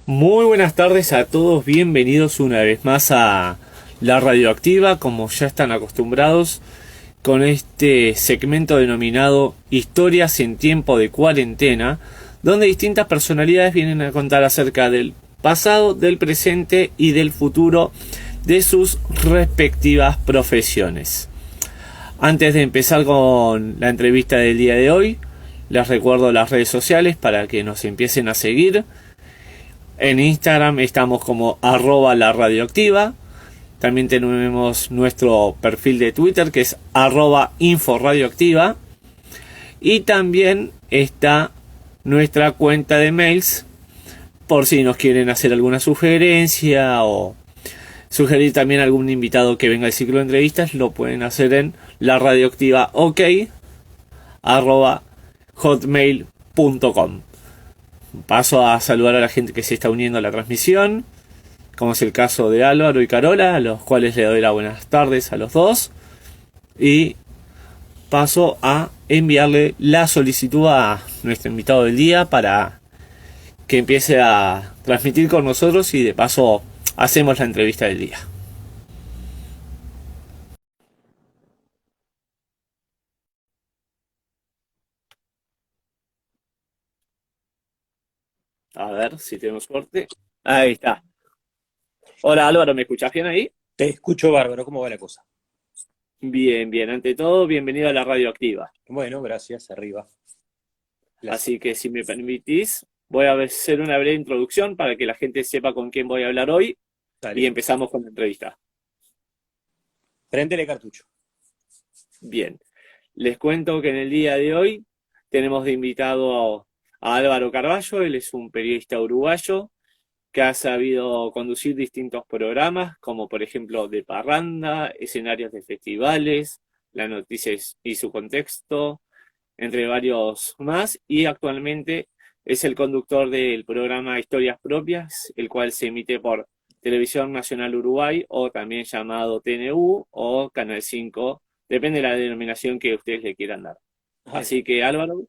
Muy buenas tardes a todos, bienvenidos una vez más a La Radioactiva, como ya están acostumbrados, con este segmento denominado Historias en tiempo de cuarentena, donde distintas personalidades vienen a contar acerca del pasado, del presente y del futuro de sus respectivas profesiones. Antes de empezar con la entrevista del día de hoy, les recuerdo las redes sociales para que nos empiecen a seguir. En Instagram estamos como @la radioactiva. También tenemos nuestro perfil de Twitter que es @inforadioactiva. Y también está nuestra cuenta de mails por si nos quieren hacer alguna sugerencia o sugerir también algún invitado que venga al ciclo de entrevistas. Lo pueden hacer en la radioactiva ok @hotmail.com. Paso a saludar a la gente que se está uniendo a la transmisión, como es el caso de Álvaro y Carola, a los cuales le doy las buenas tardes a los dos. Y paso a enviarle la solicitud a nuestro invitado del día para que empiece a transmitir con nosotros y de paso hacemos la entrevista del día. A ver si tenemos suerte. Ahí está. Hola Álvaro, ¿me escuchás bien ahí? Te escucho bárbaro, ¿cómo va la cosa? Bien, bien. Ante todo, bienvenido a la radioactiva. Bueno, gracias, arriba. Placer. Así que si me permitís, voy a hacer una breve introducción para que la gente sepa con quién voy a hablar hoy y Dale, empezamos con la entrevista. préndele cartucho. Bien, les cuento que en el día de hoy tenemos de invitado a Álvaro Carballo. Él es un periodista uruguayo que ha sabido conducir distintos programas, como por ejemplo De Parranda, escenarios de festivales, las noticias y su contexto, entre varios más, y actualmente es el conductor del programa Historias Propias, el cual se emite por Televisión Nacional Uruguay, o también llamado TNU, o Canal 5, depende de la denominación que ustedes le quieran dar. Ahí va. Así que Álvaro,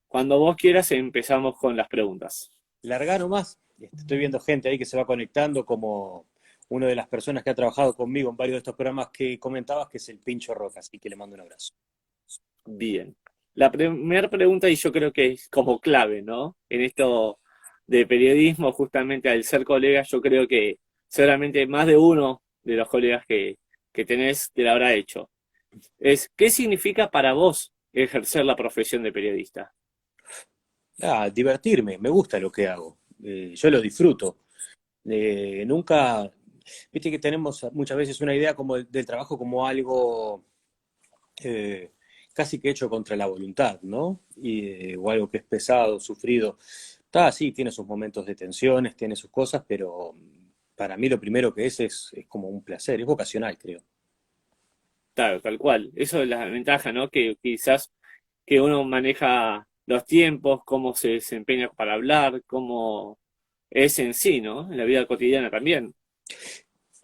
cuando vos quieras empezamos con las preguntas. Larga nomás. Estoy viendo gente ahí que se va conectando, como una de las personas que ha trabajado conmigo en varios de estos programas que comentabas, que es el Pincho Roca, así que le mando un abrazo. Bien. La primera pregunta, y yo creo que es como clave, ¿no? En esto de periodismo, justamente al ser colegas, yo creo que seguramente más de uno de los colegas que tenés te lo habrá hecho. ¿Qué significa para vos ejercer la profesión de periodista? Divertirme, me gusta lo que hago. Yo lo disfruto. Nunca, viste que tenemos muchas veces una idea como del trabajo como algo eh, casi que hecho contra la voluntad, ¿no? O algo que es pesado, sufrido. Sí, tiene sus momentos de tensiones, tiene sus cosas, pero para mí lo primero que es como un placer, es vocacional, creo. Claro, tal cual. Eso es la ventaja, ¿no? Que quizás que uno maneja los tiempos, cómo se desempeña para hablar, cómo es en sí, ¿no? En la vida cotidiana también.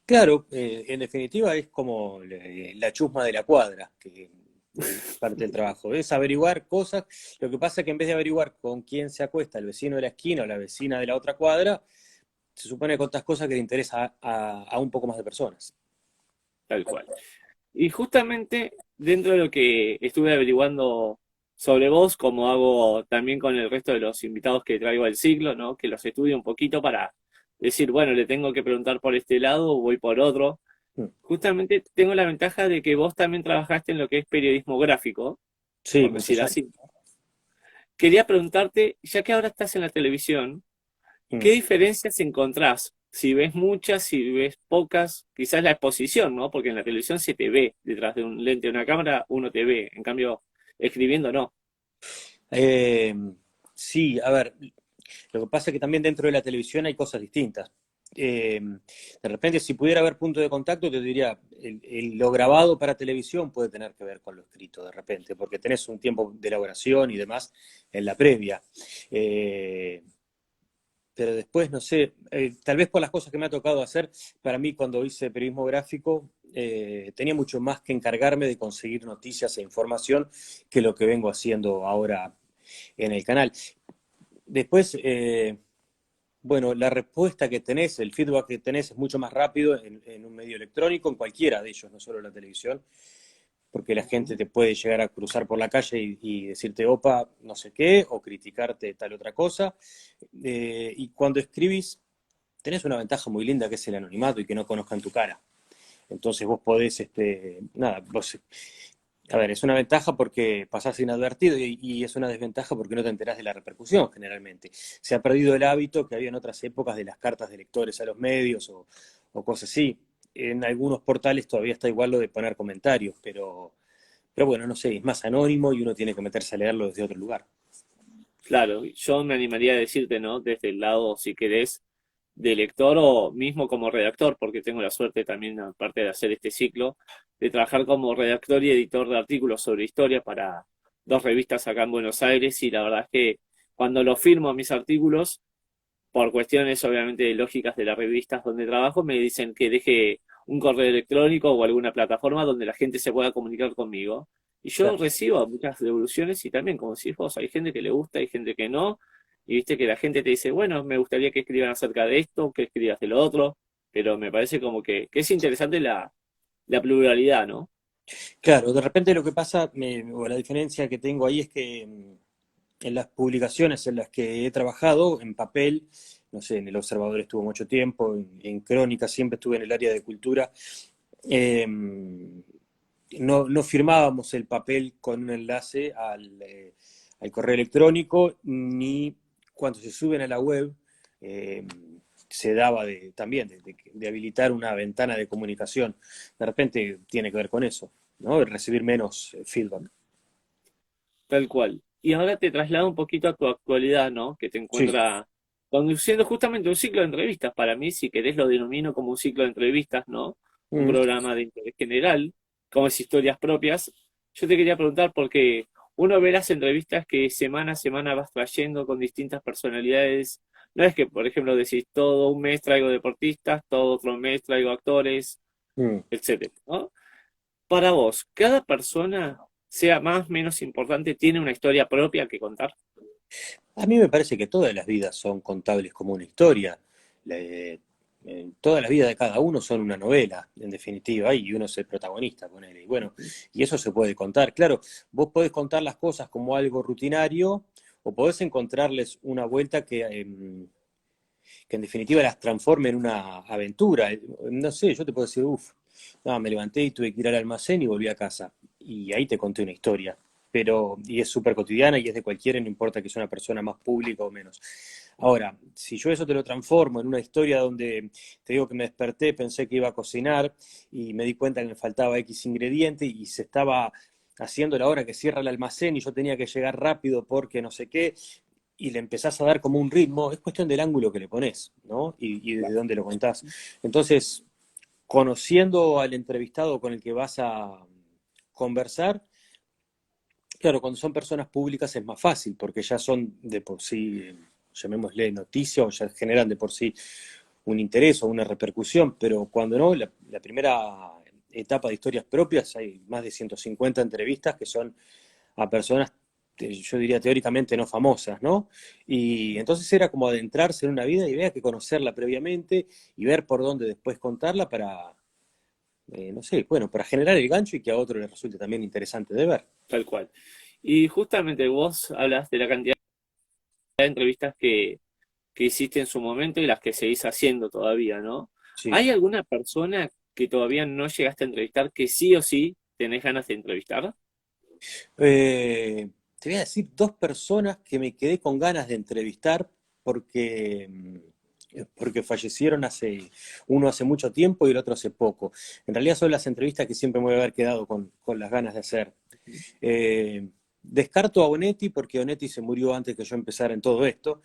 Claro, en definitiva es como la chusma de la cuadra, que es parte del trabajo, es averiguar cosas. Lo que pasa es que en vez de averiguar con quién se acuesta el vecino de la esquina o la vecina de la otra cuadra, se supone que otras cosas que le interesa a un poco más de personas. Tal cual. Y justamente dentro de lo que estuve averiguando sobre vos, como hago también con el resto de los invitados que traigo al ciclo, ¿no? Que los estudio un poquito para decir, bueno, le tengo que preguntar por este lado o voy por otro. Mm. Justamente tengo la ventaja de que vos también trabajaste en lo que es periodismo gráfico, Sí, por decir muchos años. así. Quería preguntarte, ya que ahora estás en la televisión, Mm. ¿qué diferencias encontrás? Si ves muchas, si ves pocas, quizás la exposición, ¿no? Porque en la televisión se te ve, detrás de un lente de una cámara uno te ve, en cambio, escribiendo no. Eh, sí, a ver, lo que pasa es que también dentro de la televisión hay cosas distintas. De repente, si pudiera haber punto de contacto, te diría, lo grabado para televisión puede tener que ver con lo escrito de repente, porque tenés un tiempo de elaboración y demás en la previa. Eh, pero después, no sé, tal vez por las cosas que me ha tocado hacer, para mí cuando hice periodismo gráfico, tenía mucho más que encargarme de conseguir noticias e información que lo que vengo haciendo ahora en el canal. Después, Bueno, la respuesta que tenés, el feedback que tenés es mucho más rápido en un medio electrónico, en cualquiera de ellos, no solo la televisión, porque la gente Ujú. te puede llegar a cruzar por la calle y decirte, opa, no sé qué, o criticarte tal otra cosa. Y cuando escribís, tenés una ventaja muy linda que es el anonimato y que no conozcan tu cara. Entonces vos podés, nada, vos, a ver, es una ventaja porque pasás inadvertido y es una desventaja porque no te enterás de la repercusión generalmente. Se ha perdido el hábito que había en otras épocas de las cartas de lectores a los medios o cosas así. En algunos portales todavía está igual lo de poner comentarios, pero bueno, no sé, es más anónimo y uno tiene que meterse a leerlo desde otro lugar. Claro, yo me animaría a decirte, ¿no? Desde el lado, si querés, de lector o mismo como redactor, porque tengo la suerte también, aparte de hacer este ciclo, de trabajar como redactor y editor de artículos sobre historia para dos revistas acá en Buenos Aires y la verdad es que cuando lo firmo mis artículos, por cuestiones obviamente lógicas de las revistas donde trabajo, me dicen que deje un correo electrónico o alguna plataforma donde la gente se pueda comunicar conmigo. Y yo Claro. recibo muchas devoluciones y también, como decís vos, hay gente que le gusta, hay gente que no. Y viste que la gente te dice, bueno, me gustaría que escriban acerca de esto, que escribas de lo otro, pero me parece como que es interesante la pluralidad, ¿no? Claro, de repente lo que pasa, o la diferencia que tengo ahí es que en las publicaciones en las que he trabajado, en papel, no sé, en El Observador estuvo mucho tiempo, en Crónica siempre estuve en el área de cultura, eh, no firmábamos el papel con un enlace al correo electrónico, ni cuando se suben a la web, eh, se daba también de habilitar una ventana de comunicación. De repente tiene que ver con eso, ¿no? Recibir menos feedback. Tal cual. Y ahora te traslado un poquito a tu actualidad, ¿no? Que te Sí. encuentra conduciendo justamente un ciclo de entrevistas. Para mí, si querés, lo denomino como un ciclo de entrevistas, ¿no? Un Mm. programa de interés general, como es historias propias. Yo te quería preguntar porque uno ve las entrevistas que semana a semana vas trayendo con distintas personalidades. No es que, por ejemplo, decís todo un mes traigo deportistas, todo otro mes traigo actores, Mm. etcétera, ¿no? Para vos, ¿cada persona, sea más o menos importante, tiene una historia propia que contar? A mí me parece que todas las vidas son contables como una historia. Todas las vidas de cada uno son una novela, en definitiva, y uno es el protagonista con él. Y bueno, y eso se puede contar. Claro, vos podés contar las cosas como algo rutinario o podés encontrarles una vuelta que en definitiva las transforme en una aventura. No sé, yo te puedo decir, uff, no, me levanté y tuve que ir al almacén y volví a casa. Y ahí te conté una historia. Pero, y es súper cotidiana y es de cualquiera, no importa que sea una persona más pública o menos. Ahora, si yo eso te lo transformo en una historia donde te digo que me desperté, pensé que iba a cocinar y me di cuenta que me faltaba X ingrediente y se estaba haciendo la hora que cierra el almacén y yo tenía que llegar rápido porque no sé qué, y le empezás a dar como un ritmo, es cuestión del ángulo que le pones, ¿no? Y desde dónde lo contás. Entonces, conociendo al entrevistado con el que vas a conversar, claro, cuando son personas públicas es más fácil, porque ya son de por sí, llamémosle noticia, o ya generan de por sí un interés o una repercusión, pero cuando no, la primera etapa de historias propias, hay más de 150 entrevistas que son a personas, yo diría teóricamente no famosas, ¿no? Y entonces era como adentrarse en una vida y había que conocerla previamente y ver por dónde después contarla para, no sé, bueno, para generar el gancho y que a otro le resulte también interesante de ver. Tal cual. Y justamente vos hablas de la cantidad de entrevistas que hiciste en su momento y las que seguís haciendo todavía, ¿no? Sí. ¿Hay alguna persona que todavía no llegaste a entrevistar que sí o sí tenés ganas de entrevistar? Te voy a decir dos personas que me quedé con ganas de entrevistar porque, porque fallecieron uno hace mucho tiempo y el otro hace poco. En realidad son las entrevistas que siempre me voy a haber quedado con las ganas de hacer. Eh, Descarto a Onetti porque Onetti se murió antes que yo empezara en todo esto,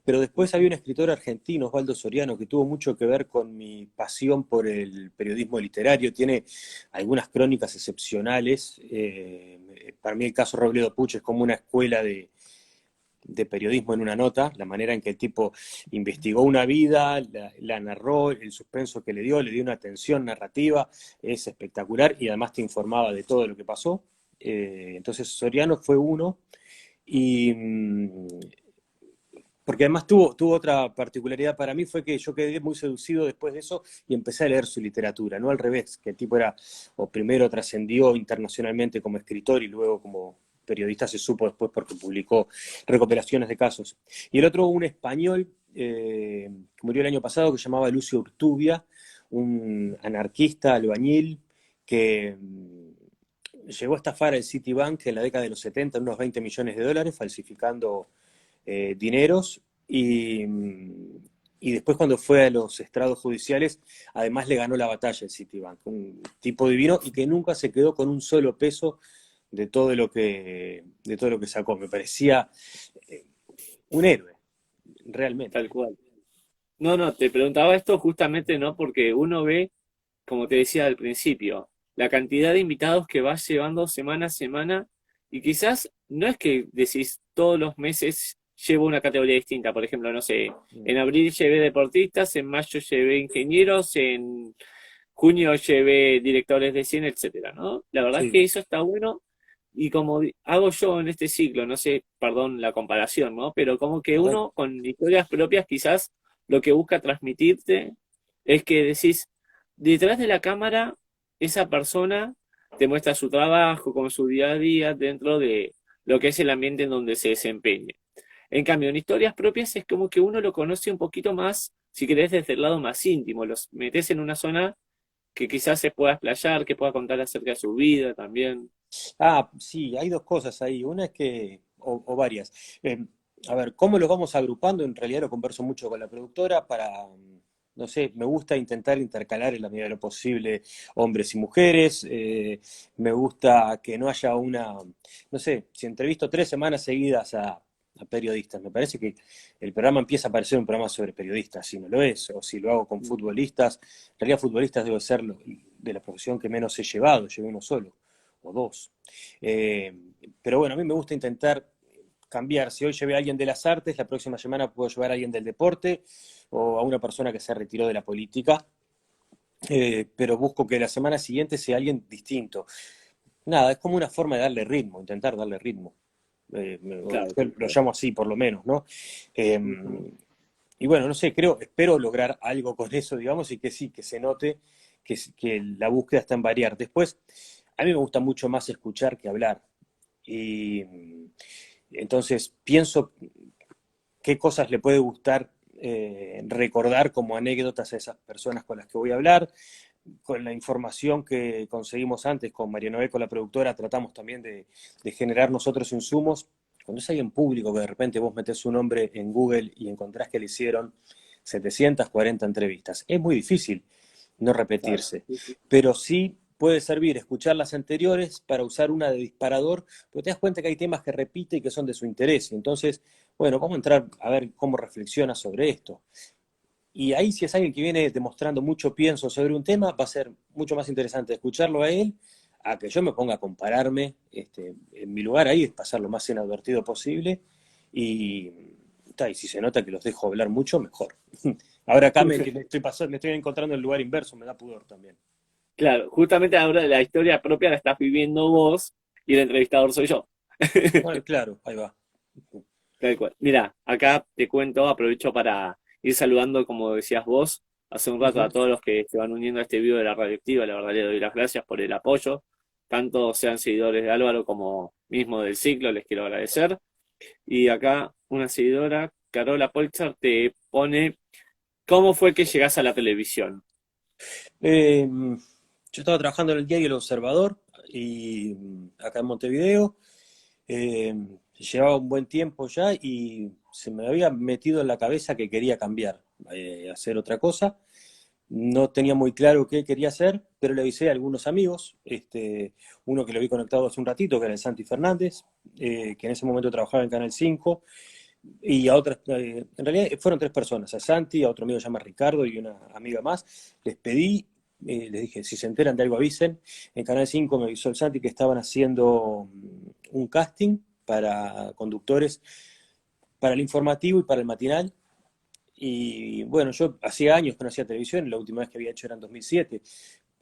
pero después había un escritor argentino, Osvaldo Soriano, que tuvo mucho que ver con mi pasión por el periodismo literario. Tiene algunas crónicas excepcionales. Para mí el caso Robledo Puch es como una escuela de periodismo en una nota, la manera en que el tipo investigó una vida, la narró, el suspenso que le dio una tensión narrativa, es espectacular y además te informaba de todo lo que pasó. Entonces Soriano fue uno y Porque además tuvo otra particularidad para mí, fue que yo quedé muy seducido después de eso y empecé a leer su literatura, no al revés, que el tipo era, o primero trascendió internacionalmente como escritor y luego como periodista se supo después porque publicó recopilaciones de casos. Y el otro, un español que murió el año pasado, que se llamaba Lucio Urtubia, un anarquista, albañil, que llegó a estafar al Citibank en la década de los 70 en unos 20 millones de dólares, falsificando dineros y después cuando fue a los estrados judiciales, además le ganó la batalla el Citibank, un tipo divino y que nunca se quedó con un solo peso de todo lo que sacó. Me parecía eh, un héroe, realmente. Tal cual. No, no, te preguntaba esto justamente no porque uno ve, como te decía al principio, la cantidad de invitados que vas llevando semana a semana y quizás no es que decís todos los meses llevo una categoría distinta, por ejemplo, no sé, en abril llevé deportistas, en mayo llevé ingenieros, en junio llevé directores de cine, etcétera, ¿no? La verdad es Sí, que eso está bueno y como hago yo en este ciclo, no sé, perdón la comparación, ¿no? Pero como que a ver. uno con historias propias quizás lo que busca transmitirte es que decís, detrás de la cámara, esa persona te muestra su trabajo, con su día a día, dentro de lo que es el ambiente en donde se desempeña. En cambio, en historias propias es como que uno lo conoce un poquito más, si querés, desde el lado más íntimo. Los metes en una zona que quizás se pueda explayar, que pueda contar acerca de su vida también. Ah, sí, hay dos cosas ahí. Una es que, o varias. A ver, ¿cómo los vamos agrupando? En realidad lo converso mucho con la productora para, no sé, me gusta intentar intercalar en la medida de lo posible hombres y mujeres. Me gusta que no haya una, no sé, si entrevisto 3 semanas seguidas a periodistas, me parece que el programa empieza a parecer un programa sobre periodistas, si no lo es, o si lo hago con futbolistas. En realidad futbolistas debe ser de la profesión que menos he llevado, llevé uno solo o dos. Eh, pero bueno, a mí me gusta intentar cambiar. Si hoy llevé a alguien de las artes, la próxima semana puedo llevar a alguien del deporte o a una persona que se retiró de la política. Pero busco que la semana siguiente sea alguien distinto. Nada, es como una forma de darle ritmo, intentar darle ritmo. Claro, Yo tal lo cual. llamo así por lo menos, ¿no? Eh, Ujú. y bueno, no sé, espero lograr algo con eso, digamos, y que sí, que se note que la búsqueda está en variar. Después, a mí me gusta mucho más escuchar que hablar. Y entonces pienso qué cosas le puede gustar recordar como anécdotas a esas personas con las que voy a hablar. Con la información que conseguimos antes con María Noé, con la productora, tratamos también de generar nosotros insumos. Cuando es alguien público que de repente vos metés su nombre en Google y encontrás que le hicieron 740 entrevistas, es muy difícil no Claro. repetirse, Sí, sí. pero sí puede servir escuchar las anteriores para usar una de disparador, porque te das cuenta que hay temas que repite y que son de su interés. Entonces, bueno, vamos a entrar a ver cómo reflexiona sobre esto. Y ahí si es alguien que viene demostrando mucho pienso sobre un tema, va a ser mucho más interesante escucharlo a él, a que yo me ponga a compararme. En mi lugar ahí es pasar lo más inadvertido posible y, y si se nota que los dejo hablar mucho, mejor. Ahora acá me estoy encontrando en el lugar inverso, me da pudor también. Claro, justamente ahora la historia propia la estás viviendo vos y el entrevistador soy yo. Bueno, claro, ahí va. Tal cual. Mira, acá te cuento, aprovecho para ir saludando, como decías vos, hace un rato Ujú. a todos los que se van uniendo a este video de la radioactiva. La verdad le doy las gracias por el apoyo. Tanto sean seguidores de Álvaro como mismo del ciclo, les quiero agradecer. Y acá una seguidora, Carola Polchar, te pone, ¿cómo fue que llegás a la televisión? Yo estaba trabajando en el diario El Observador y acá en Montevideo. Eh, Llevaba un buen tiempo ya y se me había metido en la cabeza que quería cambiar, hacer otra cosa. No tenía muy claro qué quería hacer, pero le avisé a algunos amigos, uno que lo vi conectado hace un ratito, que era el Santi Fernández, que en ese momento trabajaba en Canal 5, y a otras, en realidad fueron 3 personas, a Santi, a otro amigo que se llama Ricardo y una amiga más. Les pedí, les dije, si se enteran de algo avisen. En Canal 5 me avisó el Santi que estaban haciendo un casting para conductores, para el informativo y para el matinal. Y bueno, yo hacía años que no hacía televisión, la última vez que había hecho era en 2007,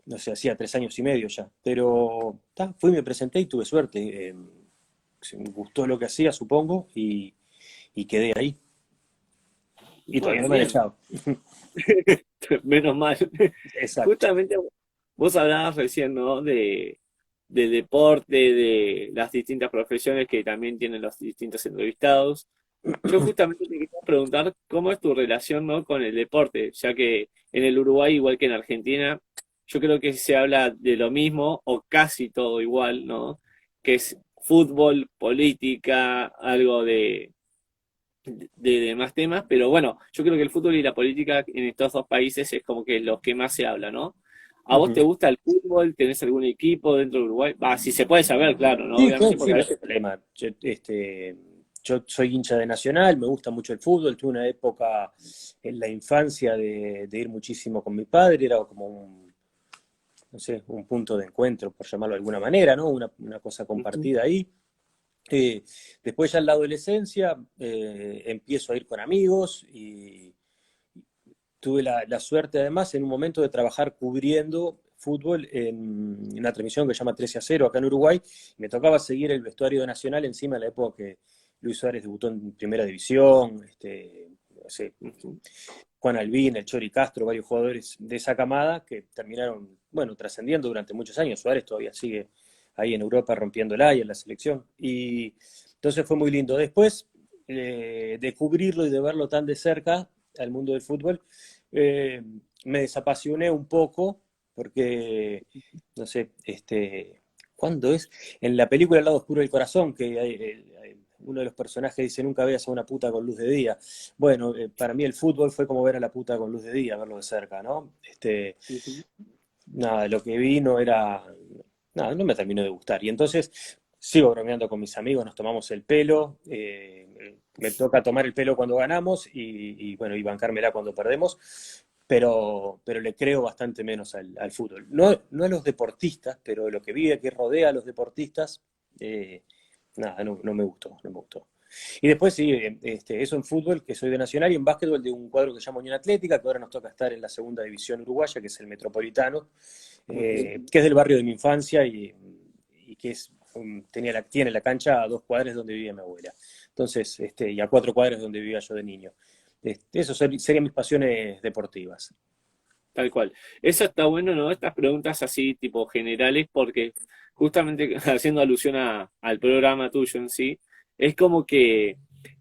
no sé, hacía 3 años y medio ya. Pero fui, me presenté y tuve suerte. Me gustó lo que hacía, supongo, y quedé ahí. Y todavía Bueno, no me han bien. echado. Menos mal. Exacto. Justamente vos hablabas recién, ¿no? Del deporte, de las distintas profesiones que también tienen los distintos entrevistados. Yo justamente te quería preguntar cómo es tu relación, ¿no? con el deporte, ya que en el Uruguay, igual que en Argentina, yo creo que se habla de lo mismo o casi todo igual, ¿no? Que es fútbol, política, algo de demás temas, pero bueno, yo creo que el fútbol y la política en estos dos países es como que los que más se habla, ¿no? ¿A vos te Ujú. gusta el fútbol? ¿Tenés algún equipo dentro de Uruguay? Va, si se puede saber, claro, ¿no? Sí, claro, Obviamente, sí, porque a no hay veces... problema. Yo soy hincha de Nacional, me gusta mucho el fútbol, tuve una época en la infancia de ir muchísimo con mi padre, era como un, no sé, un punto de encuentro, por llamarlo de alguna manera, ¿no? Una cosa Ujú. compartida ahí. Eh, Después ya en la adolescencia empiezo a ir con amigos y tuve la suerte además en un momento de trabajar cubriendo fútbol en una transmisión que se llama 13-0 acá en Uruguay. Me tocaba seguir el vestuario de Nacional encima de la época que Luis Suárez debutó en Primera División, no sé, Ujú. Juan Albín, el Chori Castro, varios jugadores de esa camada que terminaron, bueno, trascendiendo durante muchos años. Suárez todavía sigue ahí en Europa rompiéndola y en la selección. Y entonces fue muy lindo. Después de cubrirlo y de verlo tan de cerca al mundo del fútbol, eh, me desapasioné un poco porque, no sé, ¿cuándo es? En la película El lado oscuro del corazón, que uno de los personajes dice, nunca veas a una puta con luz de día. Bueno, para mí el fútbol fue como ver a la puta con luz de día, verlo de cerca, ¿no? Ujú. Nada, lo que vi no era, nada, no me terminó de gustar. Y entonces sigo bromeando con mis amigos, nos tomamos el pelo, me toca tomar el pelo cuando ganamos bueno, y bancármela cuando perdemos, pero le creo bastante menos al fútbol. No, no a los deportistas, pero lo que vive, que rodea a los deportistas, eh, nada, no me gustó, no me gustó. Y después sí, eso en fútbol, que soy de Nacional, y en básquetbol de un cuadro que se llama Unión Atlética, que ahora nos toca estar en la segunda división uruguaya, que es el Metropolitano, Ujú. que es del barrio de mi infancia y que tiene la cancha a 2 cuadras donde vivía mi abuela. Entonces, y a 4 cuadras donde vivía yo de niño. Eso serían mis pasiones deportivas. Tal cual. Eso está bueno, ¿no? Estas preguntas así, tipo generales, porque justamente haciendo alusión al programa tuyo en sí, es como que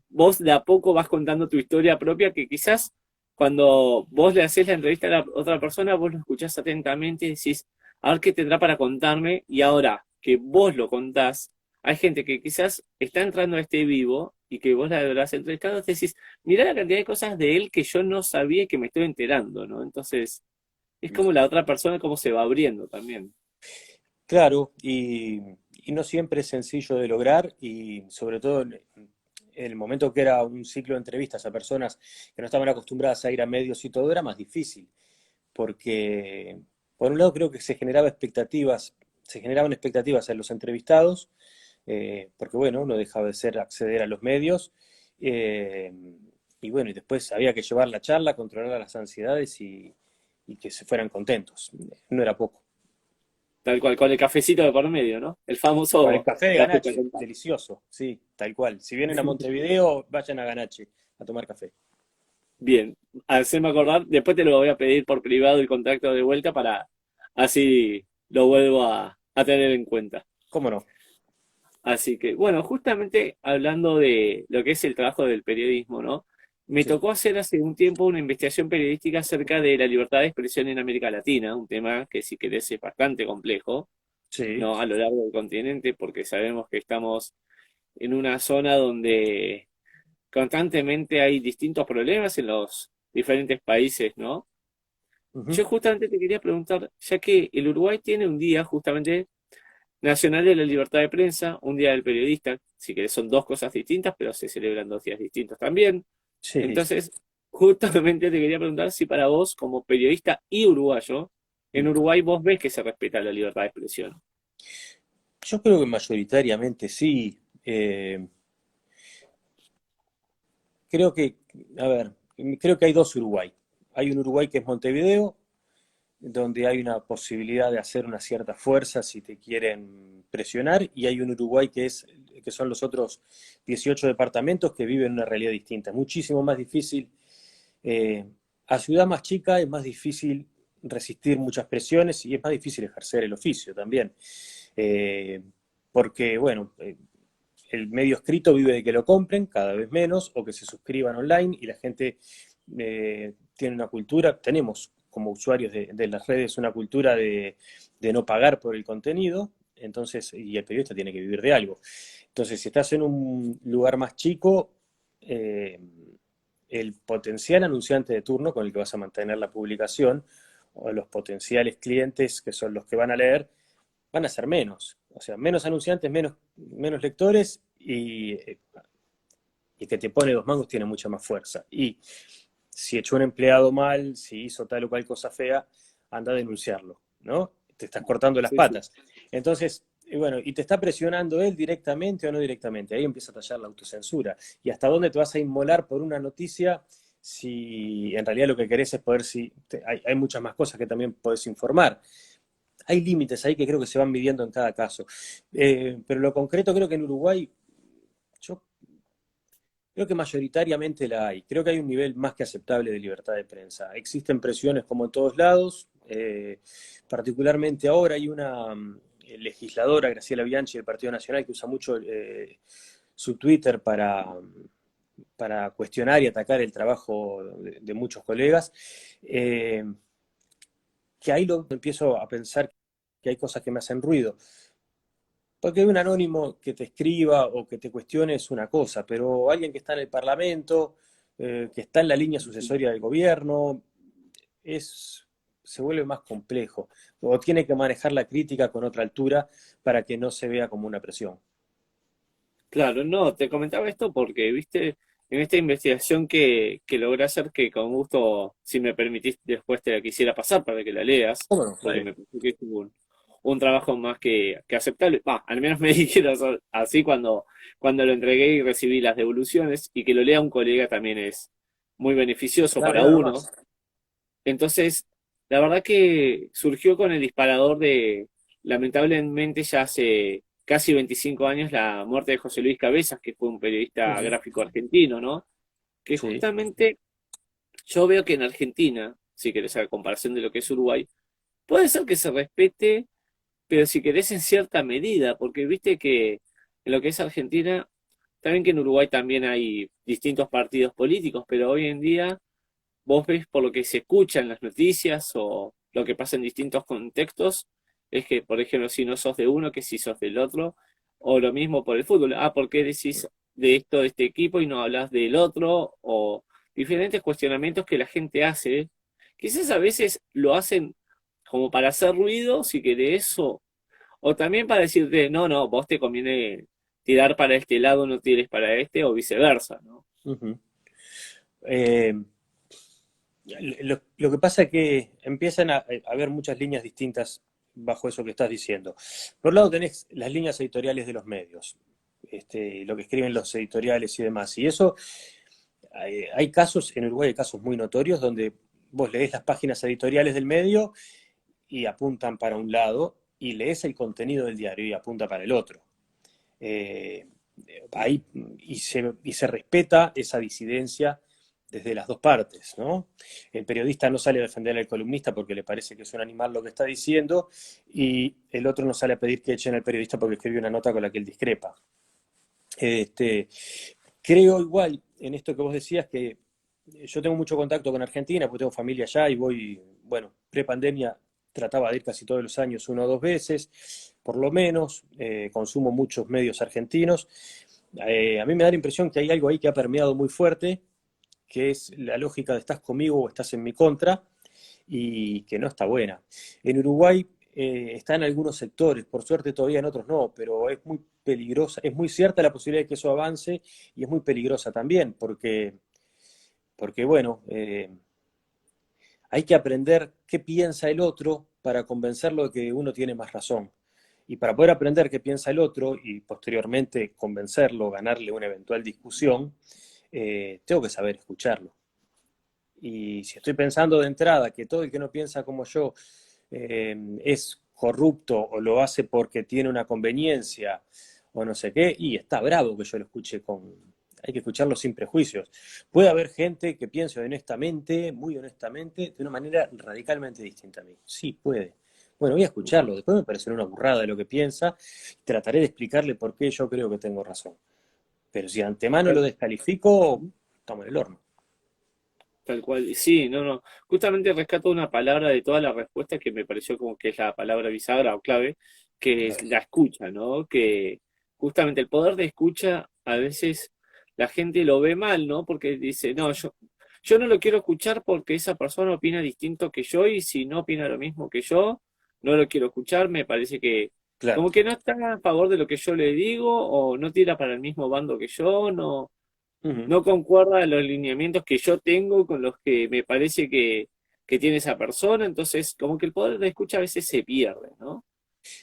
vos de a poco vas contando tu historia propia, que quizás cuando vos le haces la entrevista a la otra persona, vos lo escuchás atentamente y decís, a ver qué tendrá para contarme, y ahora que vos lo contás, hay gente que quizás está entrando a este vivo y que vos la habrás entrevistado, decís, mirá la cantidad de cosas de él que yo no sabía y que me estoy enterando, ¿no? Entonces... Es como la otra persona cómo se va abriendo también. Claro, y no siempre es sencillo de lograr, y sobre todo en el momento que era un ciclo de entrevistas a personas que no estaban acostumbradas a ir a medios y todo, era más difícil, porque por un lado creo que se generaban expectativas en los entrevistados, porque bueno, uno dejaba de ser acceder a los medios, eh, y bueno, y después había que llevar la charla, controlar las ansiedades y que se fueran contentos. No era poco. Tal cual, con el cafecito de por medio, ¿no? El Con el famoso café de café con Ganache, leche. delicioso, sí, tal cual. Si vienen a Montevideo, vayan a Ganache a tomar café. Bien, hacerme acordar, después te lo voy a pedir por privado el contacto de vuelta para así lo vuelvo a tener en cuenta. ¿Cómo no? Así que, bueno, justamente hablando de lo que es el trabajo del periodismo, ¿no? Me Sí, tocó hacer hace un tiempo una investigación periodística acerca de la libertad de expresión en América Latina, un tema que si querés es bastante complejo, sí. ¿no? A lo largo del continente, porque sabemos que estamos en una zona donde constantemente hay distintos problemas en los diferentes países, ¿no? Ujú. Yo justamente te quería preguntar, ya que el Uruguay tiene un día justamente nacional de la libertad de prensa, un día del periodista, si querés son dos cosas distintas, pero se celebran dos días distintos también. Sí, sí. Entonces, justamente te quería preguntar si para vos, como periodista y uruguayo, en Mm. Uruguay vos ves que se respeta la libertad de expresión. Yo creo que mayoritariamente sí. Creo que, a ver, creo que hay dos Uruguay. Hay un Uruguay que es Montevideo, donde hay una posibilidad de hacer una cierta fuerza si te quieren presionar, y hay un Uruguay que son los otros 18 departamentos que viven una realidad distinta, muchísimo más difícil Eh, a ciudad más chica es más difícil resistir muchas presiones y es más difícil ejercer el oficio también. Eh, porque, bueno, el medio escrito vive de que lo compren cada vez menos o que se suscriban online y la gente tiene una cultura, tenemos como usuarios de las redes una cultura de no pagar por el contenido, entonces, y el periodista tiene que vivir de algo. Entonces, si estás en un lugar más chico, eh, el potencial anunciante de turno con el que vas a mantener la publicación o los potenciales clientes que son los que van a leer, van a ser menos. O sea, menos anunciantes, menos lectores y que te pone 2 mangos tiene mucha más fuerza. Y si echó un empleado mal, si hizo tal o cual cosa fea, anda a denunciarlo, ¿no? Te estás cortando las Sí, sí. patas. Entonces, bueno, y te está presionando él directamente o no directamente. Ahí empieza a tallar la autocensura. ¿Y hasta dónde te vas a inmolar por una noticia si en realidad lo que querés es poder, hay muchas más cosas que también podés informar? Hay límites ahí que creo que se van midiendo en cada caso. Pero lo concreto creo que en Uruguay, yo creo que mayoritariamente la hay. Creo que hay un nivel más que aceptable de libertad de prensa. Existen presiones como en todos lados. Particularmente ahora hay una legisladora, Graciela Bianchi, del Partido Nacional, que usa mucho su Twitter para cuestionar y atacar el trabajo de muchos colegas. Eh, que ahí lo empiezo a pensar que hay cosas que me hacen ruido. Porque un anónimo que te escriba o que te cuestione es una cosa, pero alguien que está en el Parlamento, que está en la línea sucesoria del gobierno, es, se vuelve más complejo. O tiene que manejar la crítica con otra altura para que no se vea como una presión. Claro, no, te comentaba esto porque, viste, en esta investigación que logré hacer, que con gusto, si me permitís, después te la quisiera pasar para que la leas, ¿Cómo no? porque me parece que es un trabajo más que aceptable. Va, al menos me dijeron así cuando lo entregué y recibí las devoluciones, y que lo lea un colega también es muy beneficioso Dame para nada uno. más. Entonces, la verdad que surgió con el disparador de, lamentablemente ya hace casi 25 años, la muerte de José Luis Cabezas, que fue un periodista Ujú. gráfico argentino, ¿no? Que Sí. justamente yo veo que en Argentina, si querés a comparación de lo que es Uruguay, puede ser que se respete, pero si querés en cierta medida, porque viste que en lo que es Argentina, también que en Uruguay también hay distintos partidos políticos, pero hoy en día vos ves por lo que se escucha en las noticias o lo que pasa en distintos contextos, es que, por ejemplo, si no sos de uno, que si sos del otro, o lo mismo por el fútbol. Ah, ¿por qué decís de esto de este equipo y no hablas del otro? O diferentes cuestionamientos que la gente hace. Quizás a veces lo hacen como para hacer ruido, si querés, o también para decirte, no, no, vos te conviene tirar para este lado, no tires para este, o viceversa, ¿no? Ujú. Eh, lo que pasa es que empiezan a haber muchas líneas distintas bajo eso que estás diciendo. Por un lado tenés las líneas editoriales de los medios, lo que escriben los editoriales y demás. Y eso, hay casos, en Uruguay hay casos muy notorios donde vos lees las páginas editoriales del medio y apuntan para un lado, y lees el contenido del diario y apunta para el otro. Eh, ahí, y se respeta esa disidencia desde las dos partes, ¿no? El periodista no sale a defender al columnista porque le parece que es un animal lo que está diciendo, y el otro no sale a pedir que echen al periodista porque escribió una nota con la que él discrepa. Este, creo igual en esto que vos decías que yo tengo mucho contacto con Argentina, porque tengo familia allá y voy, bueno, pre-pandemia trataba de ir casi todos los años, 1 o 2 veces, por lo menos, consumo muchos medios argentinos. A mí me da la impresión que hay algo ahí que ha permeado muy fuerte, que es la lógica de estás conmigo o estás en mi contra, y que no está buena. En Uruguay está en algunos sectores, por suerte todavía en otros no, pero es muy peligrosa, es muy cierta la posibilidad de que eso avance y es muy peligrosa también, porque bueno, hay que aprender qué piensa el otro para convencerlo de que uno tiene más razón. Y para poder aprender qué piensa el otro y posteriormente convencerlo, ganarle una eventual discusión, tengo que saber escucharlo. Y si estoy pensando de entrada que todo el que no piensa como yo es corrupto o lo hace porque tiene una conveniencia o no sé qué, y está bravo que yo lo escuche con, hay que escucharlo sin prejuicios. Puede haber gente que piense honestamente, muy honestamente, de una manera radicalmente distinta a mí. Sí, puede. Bueno, voy a escucharlo, después me parecerá una burrada de lo que piensa, trataré de explicarle por qué yo creo que tengo razón. Pero si de antemano lo descalifico, estamos en el horno. Tal cual, y sí, no, no. Justamente rescato una palabra de toda la respuesta que me pareció como que es la palabra bisagra o clave, que A es ver. la escucha, ¿no? Que justamente el poder de escucha a veces la gente lo ve mal, ¿no? Porque dice, no, yo no lo quiero escuchar porque esa persona opina distinto que yo y si no opina lo mismo que yo, no lo quiero escuchar, me parece que Claro. como que no está a favor de lo que yo le digo o no tira para el mismo bando que yo, no Ujú. no concuerda los lineamientos que yo tengo con los que me parece que tiene esa persona, entonces como que el poder de escucha a veces se pierde, ¿no?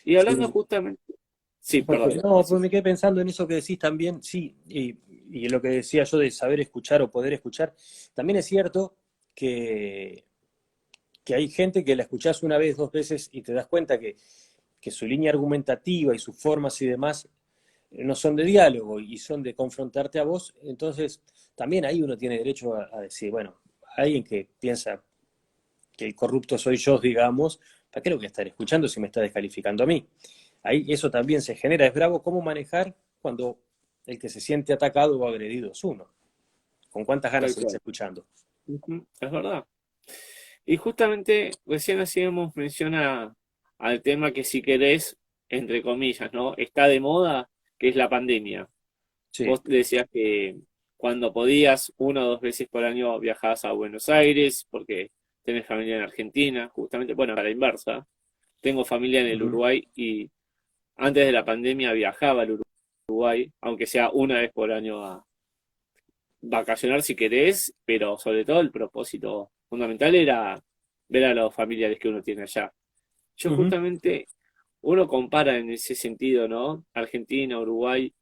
Y hablando Sí. justamente, sí, Porque, perdón, no, pues decime. me quedé pensando en eso que decís también, sí, y en lo que decía yo de saber escuchar o poder escuchar, también es cierto que, que hay gente que la escuchás una vez, dos veces y te das cuenta que su línea argumentativa y sus formas y demás no son de diálogo y son de confrontarte a vos, entonces también ahí uno tiene derecho a decir, bueno, alguien que piensa que el corrupto soy yo, digamos, ¿para qué lo voy a estar escuchando si me está descalificando a mí? Ahí eso también se genera. Es bravo cómo manejar cuando el que se siente atacado o agredido es uno. ¿Con cuántas ganas Tal seguís cual. escuchando? Ujú, es verdad. Y justamente recién hacíamos mención al tema que si querés, entre comillas, ¿no? Está de moda, que es la pandemia. Sí. Vos decías que cuando podías, una o dos veces por año viajabas a Buenos Aires porque tenés familia en Argentina, justamente, bueno, a la inversa. Tengo familia en el Ujú. Uruguay y antes de la pandemia viajaba al Uruguay, aunque sea una vez por año a vacacionar si querés, pero sobre todo el propósito fundamental era ver a los familiares que uno tiene allá. Yo Ujú. justamente, uno compara en ese sentido, ¿no? Argentina, Uruguay,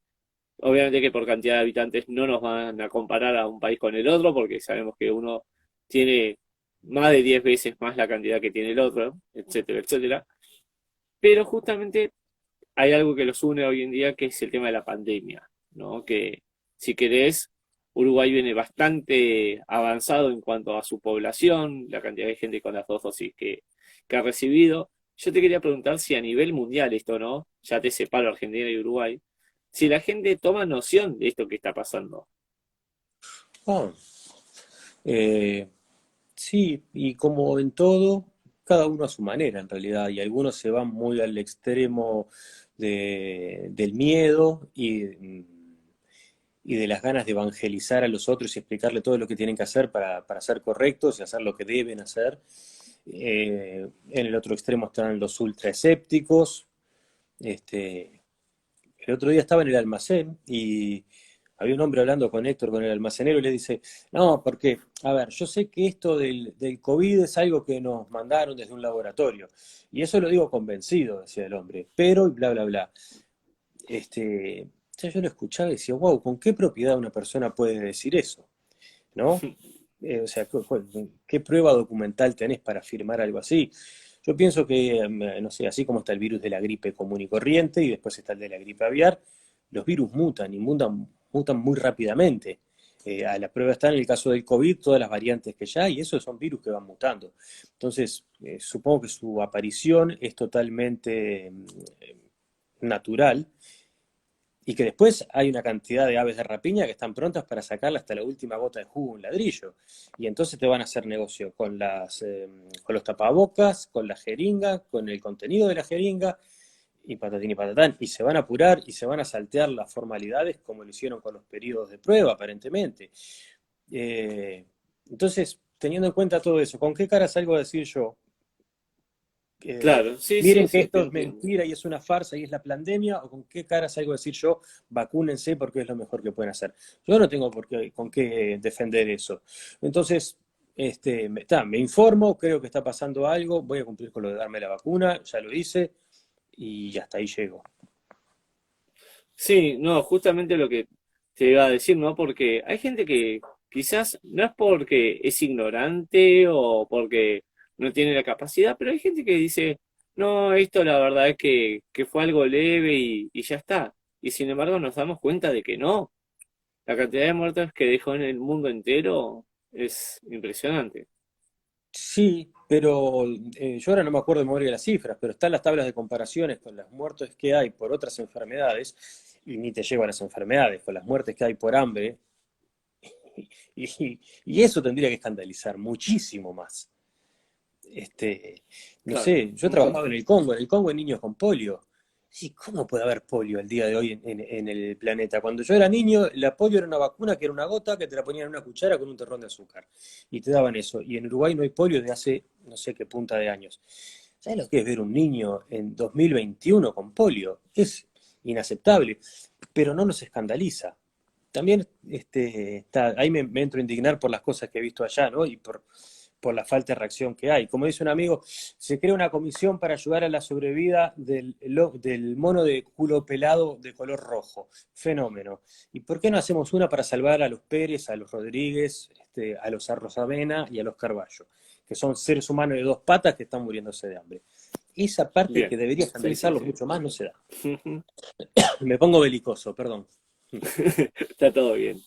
obviamente que por cantidad de habitantes no nos van a comparar a un país con el otro, porque sabemos que uno tiene más de 10 veces más la cantidad que tiene el otro, etcétera, etcétera. Pero justamente hay algo que los une hoy en día, que es el tema de la pandemia, ¿no? Que si querés, Uruguay viene bastante avanzado en cuanto a su población, la cantidad de gente con las dos dosis que ha recibido. Yo te quería preguntar si a nivel mundial esto, ¿no? Ya te separo Argentina y Uruguay, si la gente toma noción de esto que está pasando. Ah, eh, sí, y como en todo, cada uno a su manera en realidad, y algunos se van muy al extremo del miedo y de las ganas de evangelizar a los otros y explicarle todo lo que tienen que hacer para ser correctos y hacer lo que deben hacer. En el otro extremo están los ultra escépticos. Este, el otro día estaba en el almacén y había un hombre hablando con Héctor, con el almacenero, y le dice, no, porque, a ver, yo sé que esto del COVID es algo que nos mandaron desde un laboratorio, y eso lo digo convencido, decía el hombre, pero y bla, bla, bla. O sea, yo lo escuchaba y decía, wow, ¿con qué propiedad una persona puede decir eso? ¿No? O sea, ¿qué prueba documental tenés para afirmar algo así? Yo pienso que, no sé, así como está el virus de la gripe común y corriente y después está el de la gripe aviar, los virus mutan y mutan muy rápidamente. A la prueba está en el caso del COVID, todas las variantes que ya hay, y esos son virus que van mutando. Entonces, supongo que su aparición es totalmente natural y que después hay una cantidad de aves de rapiña que están prontas para sacarla hasta la última gota de jugo un ladrillo. Y entonces te van a hacer negocio con los tapabocas, con la jeringa, con el contenido de la jeringa, y patatín y patatán. Y se van a apurar y se van a saltear las formalidades como lo hicieron con los periodos de prueba, aparentemente. Eh, entonces, teniendo en cuenta todo eso, ¿con qué cara salgo a decir yo? Claro, sí, sí, Miren que sí, te esto es entiendo. mentira y es una farsa y es la pandemia, o con qué cara salgo a decir yo, vacúnense porque es lo mejor que pueden hacer. Yo no tengo con qué defender eso. Entonces, me informo, creo que está pasando algo, voy a cumplir con lo de darme la vacuna, ya lo hice y hasta ahí llego. Sí, no, justamente lo que te iba a decir, ¿no? Porque hay gente que quizás no es porque es ignorante o porque no tiene la capacidad, pero hay gente que dice, no, esto la verdad es que fue algo leve y ya está. Y sin embargo nos damos cuenta de que no. La cantidad de muertos que dejó en el mundo entero es impresionante. Sí, pero yo ahora no me acuerdo de memoria de las cifras, pero están las tablas de comparaciones con las muertes que hay por otras enfermedades, y ni te llevo a las enfermedades, con las muertes que hay por hambre, y eso tendría que escandalizar muchísimo más. Este, no Claro. sé, yo he Ujú. trabajado en el Congo hay niños con polio. Sí, ¿cómo puede haber polio el día de hoy en el planeta? Cuando yo era niño, la polio era una vacuna que era una gota que te la ponían en una cuchara con un terrón de azúcar. Y te daban eso. Y en Uruguay no hay polio desde hace no sé qué punta de años. ¿Sabes lo que es ver un niño en 2021 con polio? Es inaceptable, pero no nos escandaliza. También ahí me entro a indignar por las cosas que he visto allá, ¿no? Y por la falta de reacción que hay. Como dice un amigo, se crea una comisión para ayudar a la sobrevida del mono de culo pelado de color rojo. Fenómeno. ¿Y por qué no hacemos una para salvar a los Pérez, a los Rodríguez, a los Arrozavena y a los Carballo, que son seres humanos de dos patas que están muriéndose de hambre? Esa parte que Bien. debería Sí, sí, escandalizarlos sí. mucho más no se da. Ujú. Me pongo belicoso, perdón. Está todo bien.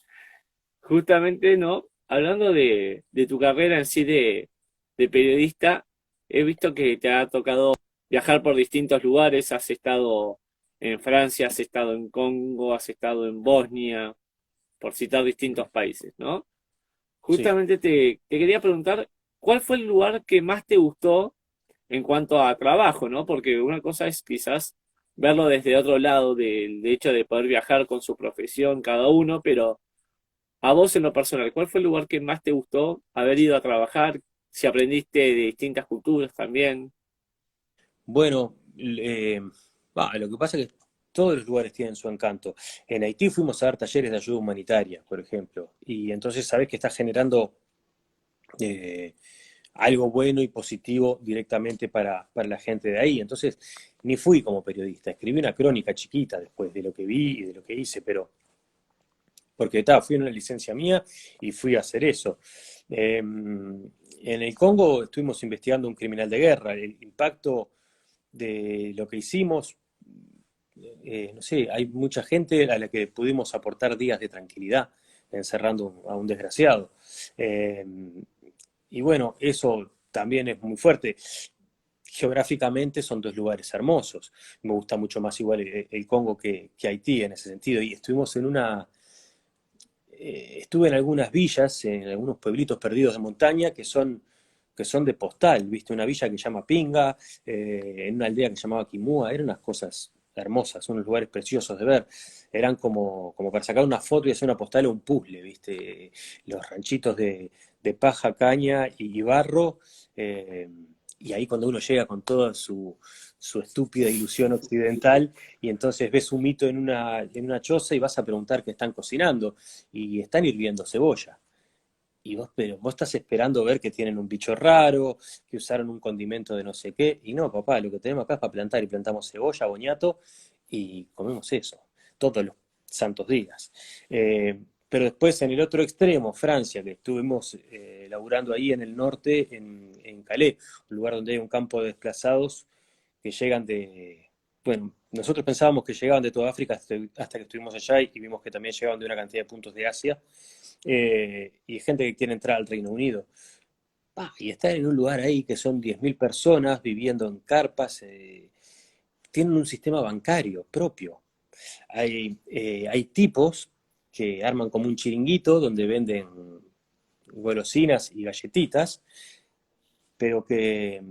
Justamente, ¿no? Hablando de tu carrera en sí de periodista, he visto que te ha tocado viajar por distintos lugares. Has estado en Francia, has estado en Congo, has estado en Bosnia, por citar distintos países, ¿no? Sí. Justamente te quería preguntar, ¿cuál fue el lugar que más te gustó en cuanto a trabajo, ¿no? Porque una cosa es quizás verlo desde otro lado, del hecho de poder viajar con su profesión cada uno, pero a vos en lo personal, ¿cuál fue el lugar que más te gustó haber ido a trabajar? Si aprendiste de distintas culturas también. Bueno, lo que pasa es que todos los lugares tienen su encanto. En Haití fuimos a dar talleres de ayuda humanitaria, por ejemplo, y entonces sabés que está generando eh, algo bueno y positivo directamente para la gente de ahí. Entonces, ni fui como periodista, escribí una crónica chiquita después de lo que vi y de lo que hice, pero porque fui en una licencia mía y fui a hacer eso. En el Congo estuvimos investigando un criminal de guerra, el impacto de lo que hicimos, no sé, hay mucha gente a la que pudimos aportar días de tranquilidad encerrando a un desgraciado. Eh, y bueno, eso también es muy fuerte. Geográficamente son dos lugares hermosos. Me gusta mucho más igual el Congo que Haití en ese sentido. Y estuvimos estuve en algunas villas, en algunos pueblitos perdidos de montaña que son de postal, ¿viste? Una villa que se llama Pinga, en una aldea que se llamaba Kimua, eran unas cosas hermosas, unos lugares preciosos de ver. Eran como para sacar una foto y hacer una postal o un puzzle, ¿viste? Los ranchitos de paja, caña y barro. eh, y ahí cuando uno llega con toda su estúpida ilusión occidental, y entonces ves un mito en una choza y vas a preguntar qué están cocinando, y están hirviendo cebolla. Y vos estás esperando ver que tienen un bicho raro, que usaron un condimento de no sé qué, y no, papá, lo que tenemos acá es para plantar, y plantamos cebolla, boñato, y comemos eso, todos los santos días. Pero después en el otro extremo, Francia, que estuvimos laburando ahí en el norte, en Calais, un lugar donde hay un campo de desplazados que llegan bueno, nosotros pensábamos que llegaban de toda África hasta que estuvimos allá y vimos que también llegaban de una cantidad de puntos de Asia, y gente que quiere entrar al Reino Unido. Y estar en un lugar ahí que son 10.000 personas viviendo en carpas, tienen un sistema bancario propio. Hay tipos que arman como un chiringuito donde venden golosinas y galletitas, pero que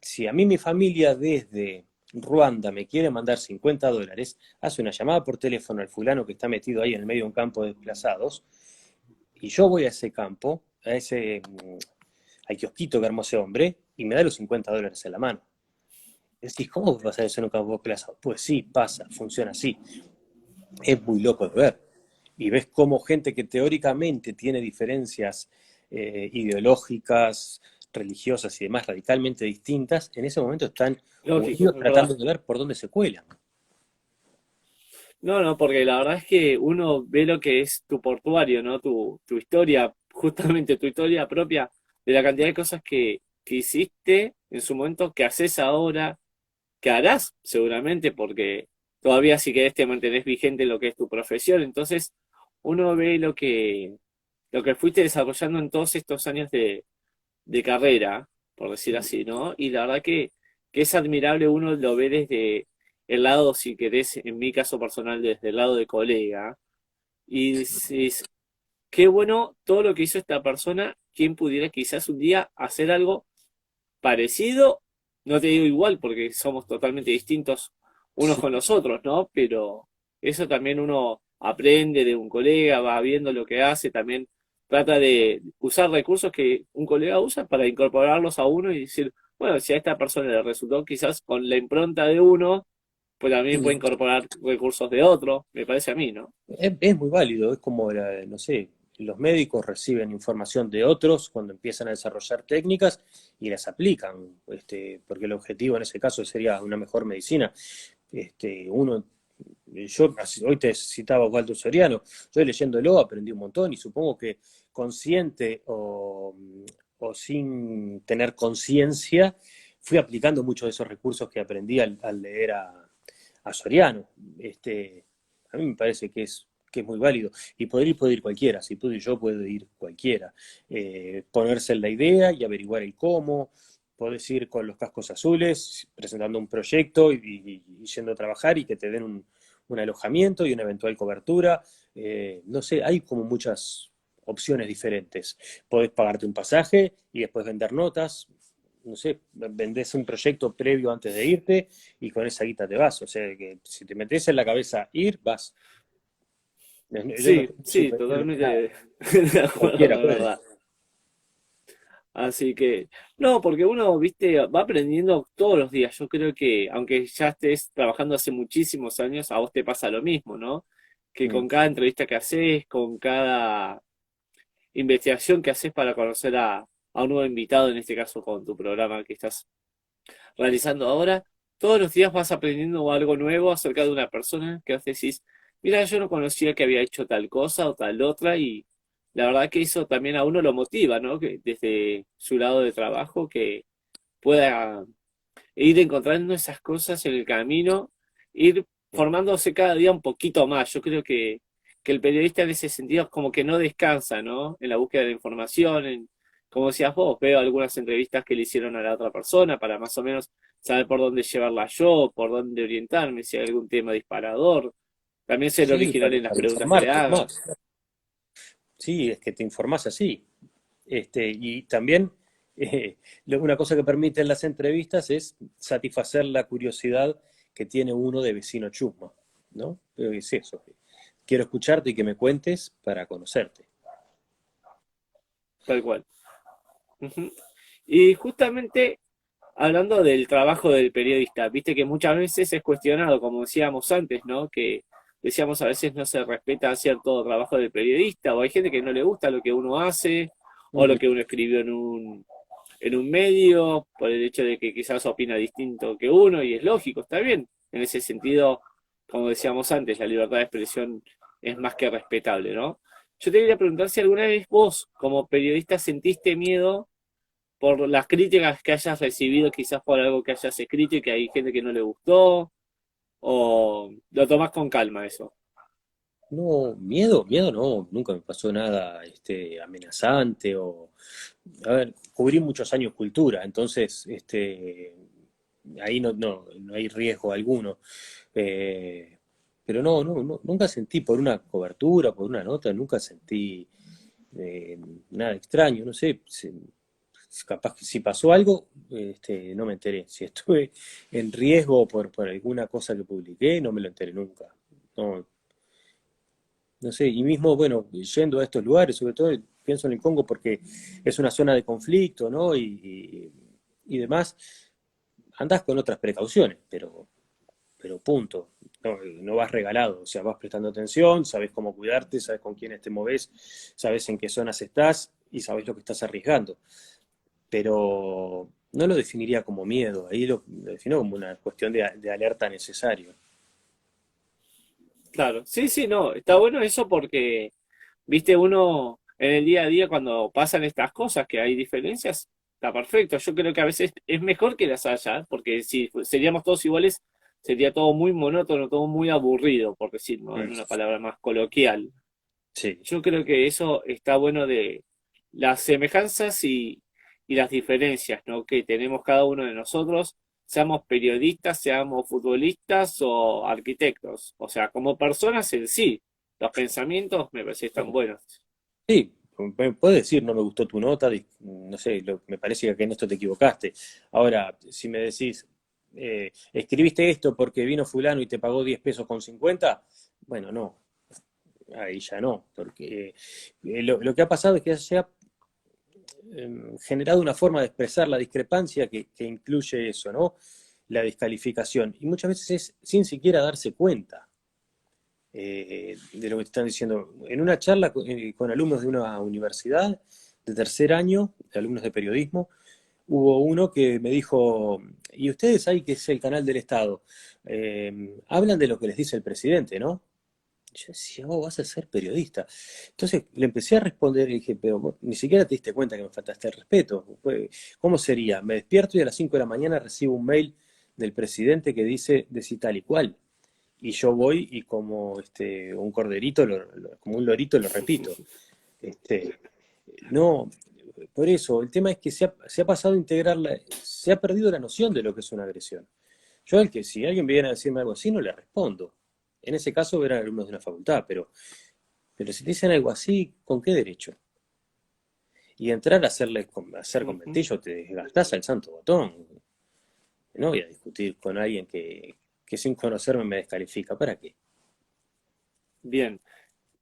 si a mí mi familia desde Ruanda me quiere mandar $50, hace una llamada por teléfono al fulano que está metido ahí en el medio de un campo de desplazados, y yo voy a ese campo, al kiosquito que armó ese hombre, y me da los $50 en la mano. Decís, ¿cómo va a pasar eso en un campo de desplazados? Pues sí, pasa, funciona así. Es muy loco de ver. Y ves cómo gente que teóricamente tiene diferencias ideológicas, religiosas y demás radicalmente distintas, en ese momento están Lógico, unidos es verdad. tratando de ver por dónde se cuelan. No, no, porque la verdad es que uno ve lo que es tu portuario, ¿no? Tu historia, justamente tu historia propia, de la cantidad de cosas que hiciste en su momento, que haces ahora, que harás seguramente, porque todavía si querés te mantenés vigente en lo que es tu profesión. Entonces, uno ve lo que fuiste desarrollando en todos estos años de carrera, por decir así, ¿no? Y la verdad que es admirable, uno lo ve desde el lado, si querés, en mi caso personal, desde el lado de colega, y decís, qué bueno todo lo que hizo esta persona, quien pudiera quizás un día hacer algo parecido, no te digo igual porque somos totalmente distintos unos Sí, con los otros, ¿no? Pero eso también uno aprende de un colega, va viendo lo que hace, también trata de usar recursos que un colega usa para incorporarlos a uno y decir, bueno, si a esta persona le resultó quizás con la impronta de uno, pues también puede sí. incorporar recursos de otro, me parece a mí, ¿no? Es muy válido, es como, no sé, los médicos reciben información de otros cuando empiezan a desarrollar técnicas y las aplican, porque el objetivo en ese caso sería una mejor medicina. Uno, hoy te citaba Osvaldo Soriano, yo leyéndolo aprendí un montón y supongo que consciente o sin tener conciencia, fui aplicando muchos de esos recursos que aprendí al leer a Soriano. A mí me parece que es muy válido. Y puede ir cualquiera, si puedo ir yo, puede ir cualquiera. Ponerse en la idea y averiguar el cómo. Podés ir con los cascos azules, presentando un proyecto y yendo a trabajar y que te den un alojamiento y una eventual cobertura. No sé, hay como muchas opciones diferentes. Podés pagarte un pasaje y después vender notas. No sé, vendés un proyecto previo antes de irte y con esa guita te vas. O sea, que si te metes en la cabeza ir, vas. Yo no Sí, estoy sí, sugiriendo totalmente nada. de acuerdo, Cualquiera la puede. verdad. Así que, no, porque uno, viste, va aprendiendo todos los días. Yo creo que, aunque ya estés trabajando hace muchísimos años, a vos te pasa lo mismo, ¿no? Que Mm. con cada entrevista que haces, con cada investigación que haces para conocer a un nuevo invitado, en este caso con tu programa que estás realizando ahora, todos los días vas aprendiendo algo nuevo acerca de una persona que vos decís, mira, yo no conocía que había hecho tal cosa o tal otra y la verdad que eso también a uno lo motiva, ¿no? Que desde su lado de trabajo, que pueda ir encontrando esas cosas en el camino, ir formándose cada día un poquito más. Yo creo que el periodista en ese sentido es como que no descansa, ¿no? En la búsqueda de información, como decías vos, veo algunas entrevistas que le hicieron a la otra persona para más o menos saber por dónde llevarla yo, por dónde orientarme, si hay algún tema disparador. También ser Sí, original en las para preguntas que le informarte hagan. más. Sí, es que te informás así. Y también una cosa que permiten las entrevistas es satisfacer la curiosidad que tiene uno de vecino chusma, ¿no? Pero es eso. Quiero escucharte y que me cuentes para conocerte. Tal cual. Ujú. Y justamente hablando del trabajo del periodista, viste que muchas veces es cuestionado, como decíamos antes, ¿no? Que decíamos a veces no se respeta cierto trabajo del periodista, o hay gente que no le gusta lo que uno hace, o lo Mm, que uno escribió en un medio, por el hecho de que quizás opina distinto que uno, y es lógico, está bien. En ese sentido, como decíamos antes, la libertad de expresión es más que respetable, ¿no? Yo te quería preguntar si alguna vez vos, como periodista, sentiste miedo por las críticas que hayas recibido, quizás por algo que hayas escrito y que hay gente que no le gustó, o lo tomás con calma eso. no, miedo no, nunca me pasó nada amenazante a ver, cubrí muchos años cultura, entonces ahí no hay riesgo alguno. Eh, pero nunca sentí por una cobertura, por una nota, nunca sentí eh, nada extraño, no sé, capaz que si pasó algo, no me enteré. Si estuve en riesgo por alguna cosa que publiqué, no me lo enteré nunca. No, no sé, y mismo, bueno, yendo a estos lugares, sobre todo pienso en el Congo porque es una zona de conflicto, ¿no? Y demás, andás con otras precauciones, pero punto. No vas regalado, o sea, vas prestando atención, sabes cómo cuidarte, sabes con quiénes te moves, sabes en qué zonas estás y sabes lo que estás arriesgando. Pero no lo definiría como miedo, ahí lo defino como una cuestión de alerta necesario. Claro, sí, sí, no, está bueno eso porque, viste, uno en el día a día cuando pasan estas cosas, que hay diferencias, está perfecto. Yo creo que a veces es mejor que las haya, porque si seríamos todos iguales, sería todo muy monótono, todo muy aburrido, por decirlo en Mm. una palabra más coloquial. Sí, Yo creo que eso está bueno de las semejanzas y las diferencias, ¿no? Que tenemos cada uno de nosotros, seamos periodistas, seamos futbolistas o arquitectos. O sea, como personas en sí, los pensamientos me parece que están buenos. sí, puedes decir, no me gustó tu nota, no sé, me parece que en esto te equivocaste. Ahora, si me decís, escribiste esto porque vino fulano y te pagó 10 pesos con 50, bueno, no, ahí ya no, porque lo que ha pasado es que se ha generado una forma de expresar la discrepancia que incluye eso, ¿no? La descalificación. Y muchas veces es sin siquiera darse cuenta de lo que te están diciendo. En una charla con alumnos de una universidad de tercer año, de alumnos de periodismo, hubo uno que me dijo, y ustedes ahí que es el canal del Estado, hablan de lo que les dice el presidente, ¿no? Yo decía, vos vas a ser periodista. Entonces le empecé a responder y dije, pero vos ni siquiera te diste cuenta que me faltaste el respeto. ¿Cómo sería? Me despierto y a las 5 de la mañana recibo un mail del presidente que dice, decí tal y cual. Y yo voy y como un corderito, como un lorito lo repito. Este, no, por eso, el tema es que se ha pasado a integrar, se ha perdido la noción de lo que es una agresión. Yo al que si alguien viene a decirme algo así, no le respondo. En ese caso eran alumnos de una facultad, pero si te dicen algo así, ¿con qué derecho? Y entrar a a hacer Ujú. conventillo, te desgastás al santo botón. No voy a discutir con alguien que sin conocerme me descalifica. ¿Para qué? Bien.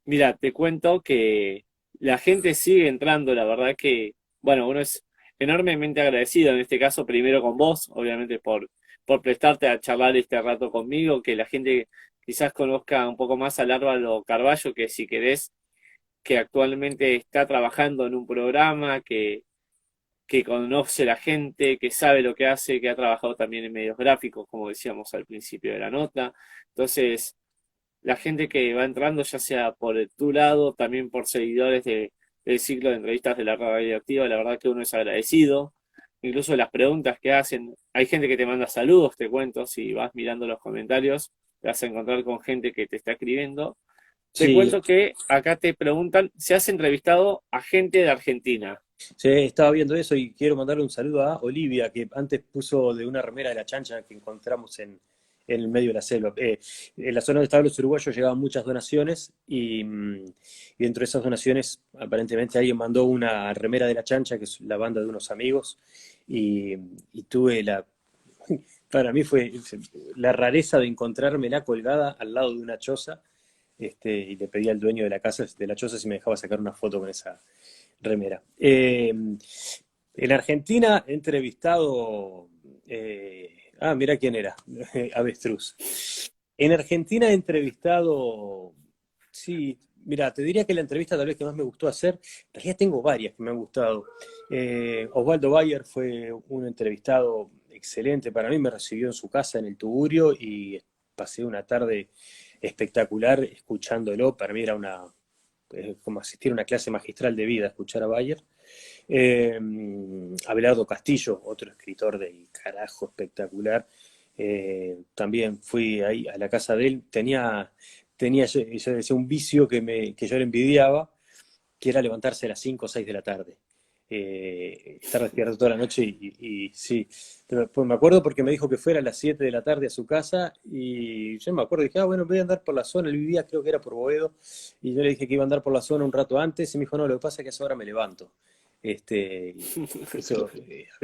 Mira, te cuento que la gente sigue entrando, la verdad que, bueno, uno es enormemente agradecido en este caso, primero con vos, obviamente por prestarte a charlar este rato conmigo, que la gente quizás conozca un poco más al Álvaro Carballo, que si querés, que actualmente está trabajando en un programa, que conoce la gente, que sabe lo que hace, que ha trabajado también en medios gráficos, como decíamos al principio de la nota. Entonces, la gente que va entrando, ya sea por tu lado, también por seguidores del ciclo de entrevistas de la radioactiva, la verdad que uno es agradecido. Incluso las preguntas que hacen, hay gente que te manda saludos, te cuento, si vas mirando los comentarios, te vas a encontrar con gente que te está escribiendo. Te Sí, cuento que acá te preguntan, ¿se has entrevistado a gente de Argentina? sí, estaba viendo eso y quiero mandarle un saludo a Olivia, que antes puso de una remera de la chancha que encontramos en el medio de la selva. En la zona de establos uruguayos llegaban muchas donaciones y dentro de esas donaciones aparentemente alguien mandó una remera de la chancha, que es la banda de unos amigos, y, y tuve para mí fue la rareza de encontrármela colgada al lado de una choza, y le pedí al dueño de la casa, de la choza, si me dejaba sacar una foto con esa remera. En Argentina he entrevistado. Mira quién era, Avestruz. En Argentina he entrevistado. Sí, mira, te diría que la entrevista tal vez que más me gustó hacer, en realidad tengo varias que me han gustado. Osvaldo Bayer fue un entrevistado excelente para mí, me recibió en su casa en el Tugurio y pasé una tarde espectacular escuchándolo. Para mí era como asistir a una clase magistral de vida, escuchar a Bayer. Eh, Abelardo Castillo, otro escritor del carajo espectacular. También fui ahí a la casa de él. Tenía yo decía, un vicio que yo le envidiaba, que era levantarse a las 5 o 6 de la tarde. Estar despierto toda la noche y sí. Pero, pues, me acuerdo porque me dijo que fuera a las 7 de la tarde a su casa y yo me acuerdo, dije, bueno, voy a andar por la zona, él vivía creo que era por Boedo, y yo le dije que iba a andar por la zona un rato antes y me dijo, no, lo que pasa es que a esa hora me levanto. Este, eso,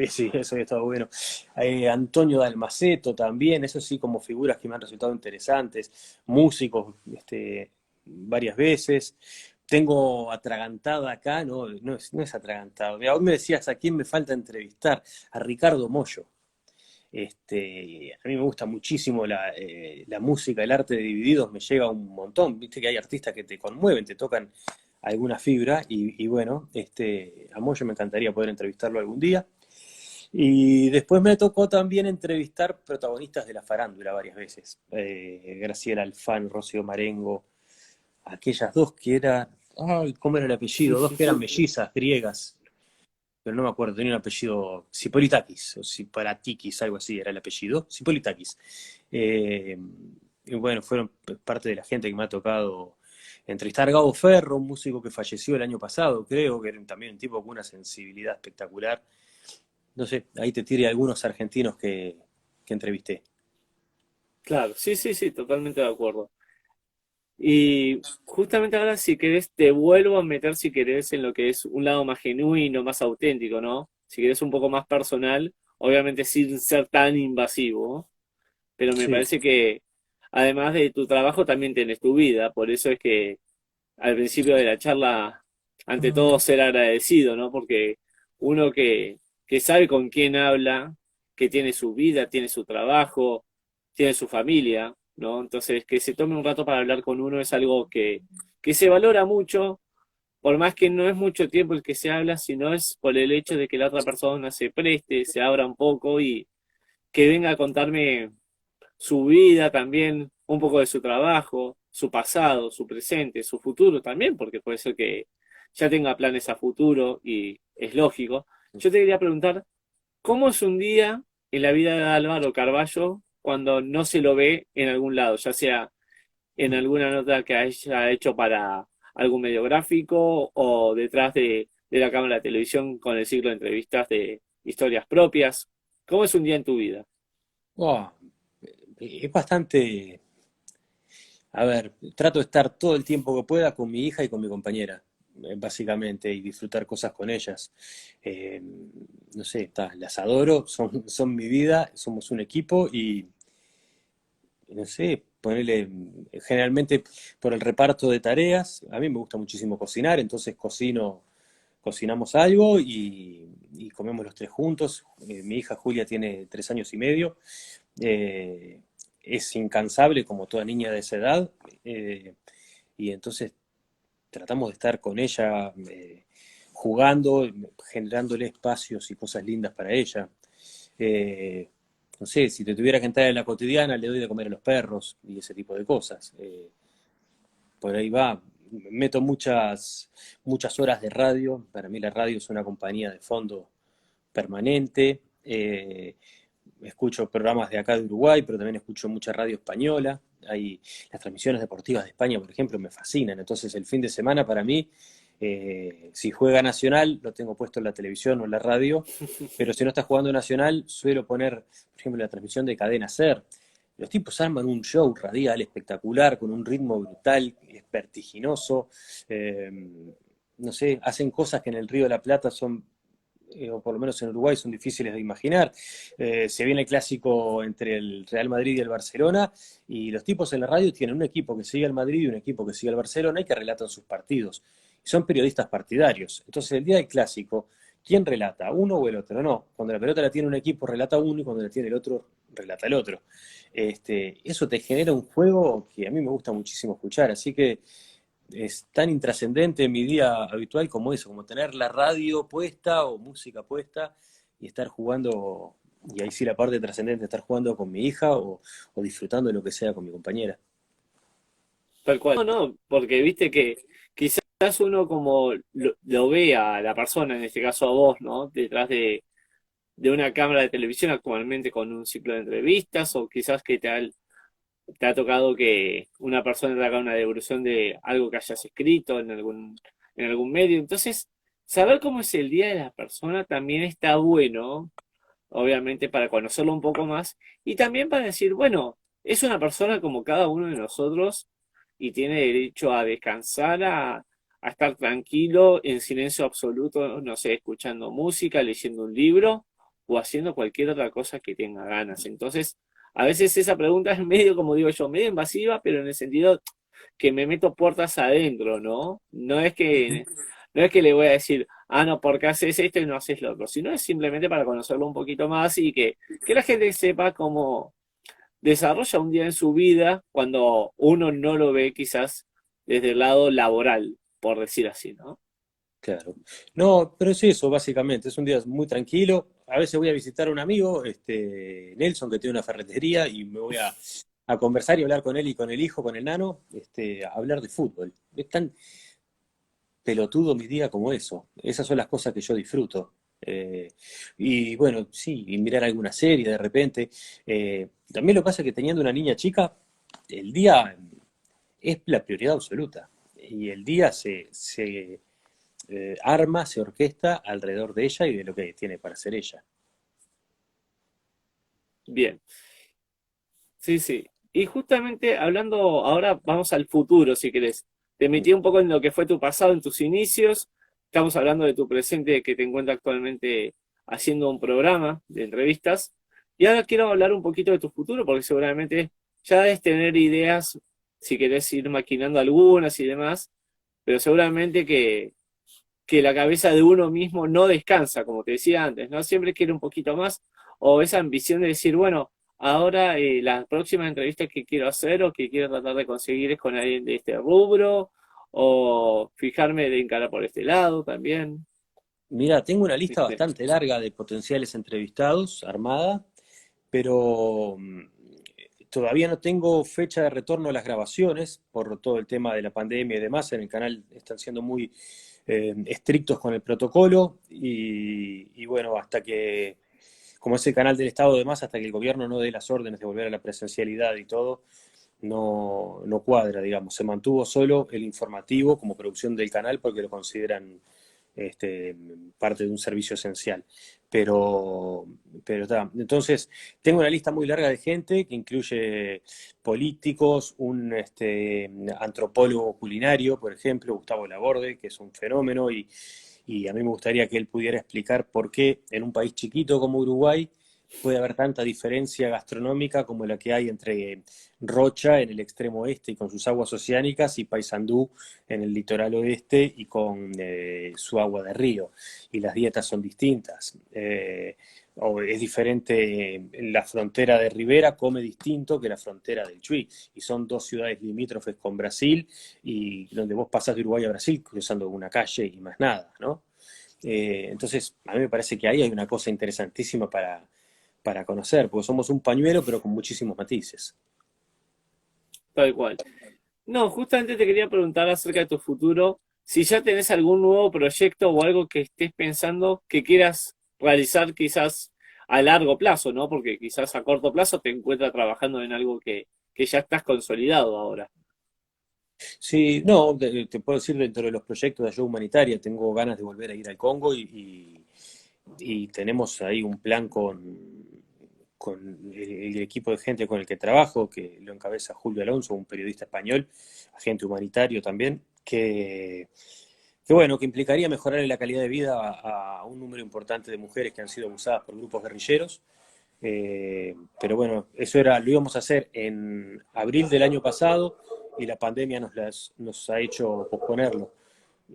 sí, eso había estado bueno. Antonio Dalmaceto también, eso sí, como figuras que me han resultado interesantes, músicos, varias veces. Tengo atragantada acá, no es atragantado. Mira, vos me decías a quién me falta entrevistar, a Ricardo Mollo. A mí me gusta muchísimo la música, el arte de Divididos, me llega un montón. Viste que hay artistas que te conmueven, te tocan alguna fibra y bueno, a Moyo me encantaría poder entrevistarlo algún día. Y después me tocó también entrevistar protagonistas de la farándula varias veces. Graciela Alfán, Rocío Marengo, aquellas dos que eran, ay, ¿cómo era el apellido? Dos que eran mellizas, griegas, pero no me acuerdo, tenía un apellido, Sipolitakis, o Siparatikis, algo así era el apellido, Sipolitakis. Y bueno, fueron parte de la gente que me ha tocado entrevistar a Gabo Ferro, un músico que falleció el año pasado, creo, que era también un tipo con una sensibilidad espectacular. No sé, ahí te tiré algunos argentinos que entrevisté. Claro, sí, sí, sí, totalmente de acuerdo. Y justamente ahora, si querés, te vuelvo a meter, si querés, en lo que es un lado más genuino, más auténtico, ¿no? Si querés un poco más personal, obviamente sin ser tan invasivo, ¿no? Pero me Sí. parece que además de tu trabajo también tenés tu vida, por eso es que al principio de la charla, ante todo ser agradecido, ¿no? Porque uno que sabe con quién habla, que tiene su vida, tiene su trabajo, tiene su familia, ¿no? Entonces, que se tome un rato para hablar con uno es algo que se valora mucho, por más que no es mucho tiempo el que se habla, sino es por el hecho de que la otra persona se preste, se abra un poco y que venga a contarme su vida también, un poco de su trabajo, su pasado, su presente, su futuro también, porque puede ser que ya tenga planes a futuro y es lógico. Yo te quería preguntar, ¿cómo es un día en la vida de Álvaro Carballo cuando no se lo ve en algún lado, ya sea en alguna nota que haya hecho para algún medio gráfico o detrás de la cámara de televisión con el ciclo de entrevistas de historias propias? ¿Cómo es un día en tu vida? Oh, es bastante, a ver, trato de estar todo el tiempo que pueda con mi hija y con mi compañera, básicamente, y disfrutar cosas con ellas. Eh, no sé, las adoro, son mi vida, somos un equipo y no sé, ponerle, generalmente por el reparto de tareas, a mí me gusta muchísimo cocinar, entonces cocinamos algo y comemos los tres juntos. Mi hija Julia tiene 3 años y medio. eh, es incansable como toda niña de esa edad, eh, y entonces tratamos de estar con ella, jugando, generándole espacios y cosas lindas para ella. Eh, no sé, si te tuviera que entrar en la cotidiana, le doy de comer a los perros y ese tipo de cosas. Por ahí va. Meto muchas horas de radio. Para mí la radio es una compañía de fondo permanente. Escucho programas de acá de Uruguay, pero también escucho mucha radio española. Las transmisiones deportivas de España, por ejemplo, me fascinan. Entonces, el fin de semana para mí, si juega Nacional, lo tengo puesto en la televisión o en la radio, pero si no está jugando Nacional, suelo poner, por ejemplo, la transmisión de Cadena Ser. Los tipos arman un show radial espectacular, con un ritmo brutal, es vertiginoso. eh, no sé, hacen cosas que en el Río de la Plata son o por lo menos en Uruguay, son difíciles de imaginar. Se viene el clásico entre el Real Madrid y el Barcelona, y los tipos en la radio tienen un equipo que sigue al Madrid y un equipo que sigue al Barcelona y que relatan sus partidos. Y son periodistas partidarios. Entonces, el día del clásico, ¿quién relata? ¿Uno o el otro? No. Cuando la pelota la tiene un equipo, relata uno, y cuando la tiene el otro, relata el otro. Eso te genera un juego que a mí me gusta muchísimo escuchar. Así que es tan intrascendente en mi día habitual como eso, como tener la radio puesta o música puesta y estar jugando, y ahí sí la parte trascendente, estar jugando con mi hija o disfrutando de lo que sea con mi compañera. Tal cual. No, no, porque viste que quizás uno como lo ve a la persona, en este caso a vos, ¿no? Detrás de una cámara de televisión actualmente con un ciclo de entrevistas, o quizás que te ha tocado que una persona te haga una devolución de algo que hayas escrito en algún medio. Entonces, saber cómo es el día de la persona también está bueno, obviamente para conocerlo un poco más y también para decir, bueno, es una persona como cada uno de nosotros y tiene derecho a descansar, a estar tranquilo, en silencio absoluto, no sé, escuchando música, leyendo un libro o haciendo cualquier otra cosa que tenga ganas. Entonces, a veces esa pregunta es medio, como digo yo, medio invasiva, pero en el sentido que me meto puertas adentro, ¿no? No es que le voy a decir, ah, no, porque haces esto y no haces lo otro, sino es simplemente para conocerlo un poquito más y que la gente sepa cómo desarrolla un día en su vida cuando uno no lo ve quizás desde el lado laboral, por decir así, ¿no? Claro. No, pero es eso, básicamente. Es un día muy tranquilo. A veces voy a visitar a un amigo, Nelson, que tiene una ferretería, y me voy a conversar y hablar con él y con el hijo, con el nano, a hablar de fútbol. Es tan pelotudo mi día como eso. Esas son las cosas que yo disfruto. Y bueno, sí, y mirar alguna serie de repente. También lo que pasa es que teniendo una niña chica, el día es la prioridad absoluta. y el día arma, se orquesta alrededor de ella y de lo que tiene para hacer ella. Bien. Sí, sí. Y justamente hablando, ahora vamos al futuro, si querés. Te metí un poco en lo que fue tu pasado, en tus inicios. Estamos hablando de tu presente que te encuentras actualmente haciendo un programa de entrevistas. Y ahora quiero hablar un poquito de tu futuro, porque seguramente ya debes tener ideas, si querés ir maquinando algunas y demás, pero seguramente que la cabeza de uno mismo no descansa, como te decía antes, ¿no? Siempre quiere un poquito más, o esa ambición de decir, bueno, ahora la próxima entrevista que quiero hacer o que quiero tratar de conseguir es con alguien de este rubro, o fijarme de encarar por este lado también. Mira, tengo una lista ¿Viste? bastante larga de potenciales entrevistados armada, pero todavía no tengo fecha de retorno a las grabaciones por todo el tema de la pandemia y demás. En el canal están siendo muy estrictos con el protocolo y bueno, hasta que, como es el canal del Estado, demás, hasta que el gobierno no dé las órdenes de volver a la presencialidad y todo, no cuadra, digamos. Se mantuvo solo el informativo como producción del canal porque lo consideran este, parte de un servicio esencial. Pero, pero está. Entonces, tengo una lista muy larga de gente que incluye políticos, un antropólogo culinario, por ejemplo, Gustavo Laborde, que es un fenómeno y a mí me gustaría que él pudiera explicar por qué en un país chiquito como Uruguay puede haber tanta diferencia gastronómica como la que hay entre Rocha en el extremo oeste y con sus aguas oceánicas y Paysandú en el litoral oeste y con su agua de río. Y las dietas son distintas. O es diferente, la frontera de Rivera come distinto que la frontera del Chuy. Y son dos ciudades limítrofes con Brasil y donde vos pasás de Uruguay a Brasil cruzando una calle y más nada, ¿no? Entonces, a mí me parece que ahí hay una cosa interesantísima para conocer, porque somos un pañuelo pero con muchísimos matices. Tal cual. No, justamente te quería preguntar acerca de tu futuro, si ya tenés algún nuevo proyecto o algo que estés pensando que quieras realizar quizás a largo plazo, ¿no? Porque quizás a corto plazo te encuentras trabajando en algo que ya estás consolidado ahora. Sí, no, te puedo decir dentro de los proyectos de ayuda humanitaria, tengo ganas de volver a ir al Congo y tenemos ahí un plan con el equipo de gente con el que trabajo, que lo encabeza Julio Alonso, un periodista español, agente humanitario también, que bueno, que implicaría mejorar la calidad de vida a un número importante de mujeres que han sido abusadas por grupos guerrilleros. Pero bueno, lo íbamos a hacer en abril del año pasado y la pandemia nos ha hecho posponerlo.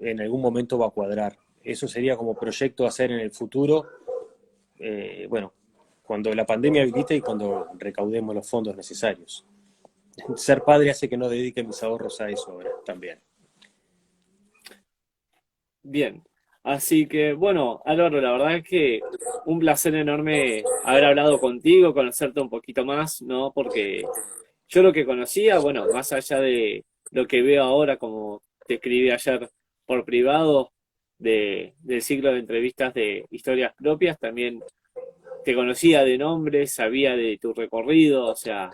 En algún momento va a cuadrar. Eso sería como proyecto a hacer en el futuro, bueno, cuando la pandemia habilite y cuando recaudemos los fondos necesarios. Ser padre hace que no dedique mis ahorros a eso ahora también. Bien. Así que, bueno, Álvaro, la verdad es que un placer enorme haber hablado contigo, conocerte un poquito más, ¿no? Porque yo lo que conocía, bueno, más allá de lo que veo ahora, como te escribí ayer por privado, del ciclo de entrevistas de historias propias, también te conocía de nombre, sabía de tu recorrido, o sea,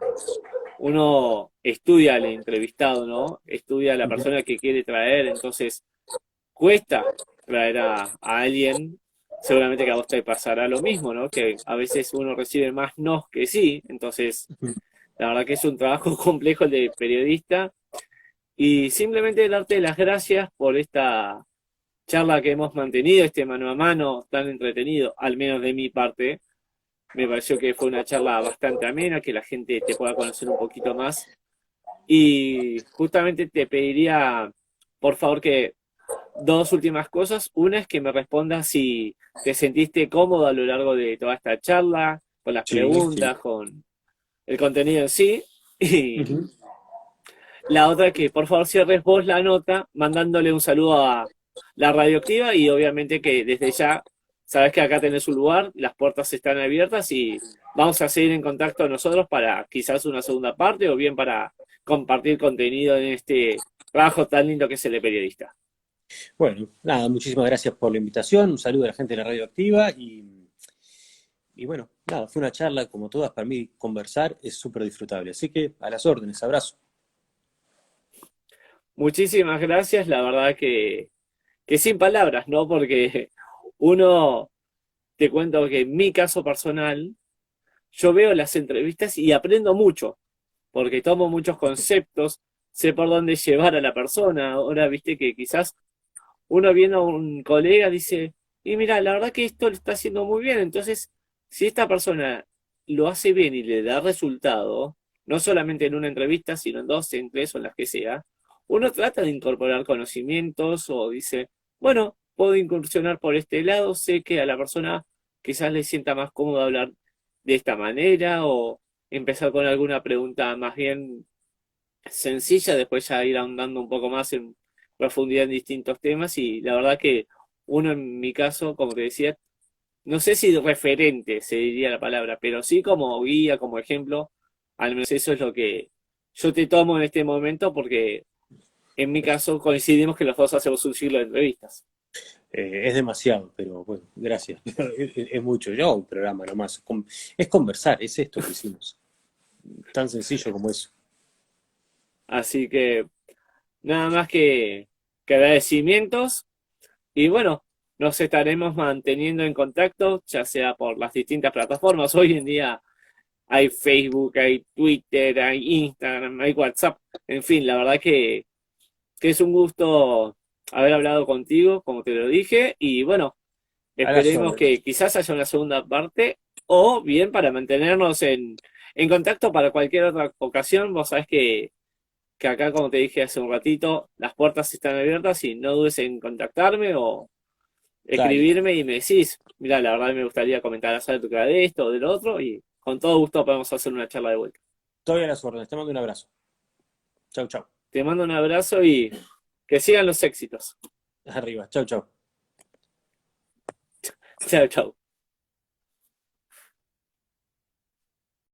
uno estudia al entrevistado, ¿no? Estudia a la persona que quiere traer, entonces cuesta traer a alguien, seguramente que a vos te pasará lo mismo, ¿no? Que a veces uno recibe más no que sí, entonces la verdad que es un trabajo complejo el de periodista y simplemente darte las gracias por esta charla que hemos mantenido, este mano a mano tan entretenido, al menos de mi parte. Me pareció que fue una charla bastante amena, que la gente te pueda conocer un poquito más. Y justamente te pediría, por favor, que dos últimas cosas. Una es que me respondas si te sentiste cómodo a lo largo de toda esta charla, con las Sí, sí. preguntas, con el contenido en sí. Y Ujú. la otra que por favor cierres vos la nota mandándole un saludo a la radioactiva y obviamente que desde ya sabes que acá tenés un lugar, las puertas están abiertas y vamos a seguir en contacto nosotros para quizás una segunda parte o bien para compartir contenido en este trabajo tan lindo que es el de periodista. Bueno, nada, muchísimas gracias por la invitación, un saludo a la gente de la Radio Activa y bueno, nada, fue una charla como todas, para mí conversar es súper disfrutable, así que a las órdenes, abrazo. muchísimas gracias, la verdad que sin palabras, ¿no? Porque uno, te cuento que en mi caso personal, yo veo las entrevistas y aprendo mucho, porque tomo muchos conceptos, sé por dónde llevar a la persona. Ahora, viste que quizás uno viendo a un colega dice, y mira, la verdad que esto lo está haciendo muy bien, entonces, si esta persona lo hace bien y le da resultado, no solamente en una entrevista, sino en dos, en tres o en las que sea, uno trata de incorporar conocimientos o dice, bueno, puedo incursionar por este lado, sé que a la persona quizás le sienta más cómodo hablar de esta manera o empezar con alguna pregunta más bien sencilla, después ya ir ahondando un poco más en profundidad en distintos temas y la verdad que uno en mi caso, como te decía, no sé si referente se diría la palabra, pero sí como guía, como ejemplo, al menos eso es lo que yo te tomo en este momento porque en mi caso coincidimos que los dos hacemos un ciclo de entrevistas. Es demasiado, pero bueno, gracias. Es mucho. Yo hago un programa nomás. Es conversar, es esto que hicimos. Tan sencillo como eso. Así que nada más que agradecimientos. Y bueno, nos estaremos manteniendo en contacto, ya sea por las distintas plataformas. Hoy en día hay Facebook, hay Twitter, hay Instagram, hay WhatsApp. En fin, la verdad que es un gusto haber hablado contigo, como te lo dije. Y bueno, A las esperemos órdenes. que quizás haya una segunda parte o bien para mantenernos en contacto para cualquier otra ocasión. Vos sabés que acá, como te dije hace un ratito, las puertas están abiertas y no dudes en contactarme o Dale, escribirme y me decís, mira, la verdad me gustaría comentar acerca de esto o del otro y con todo gusto podemos hacer una charla de vuelta. estoy a las órdenes. Te mando un abrazo. Chau, chau. Te mando un abrazo y que sigan los éxitos. Arriba. Chau, chau. Chao, chao.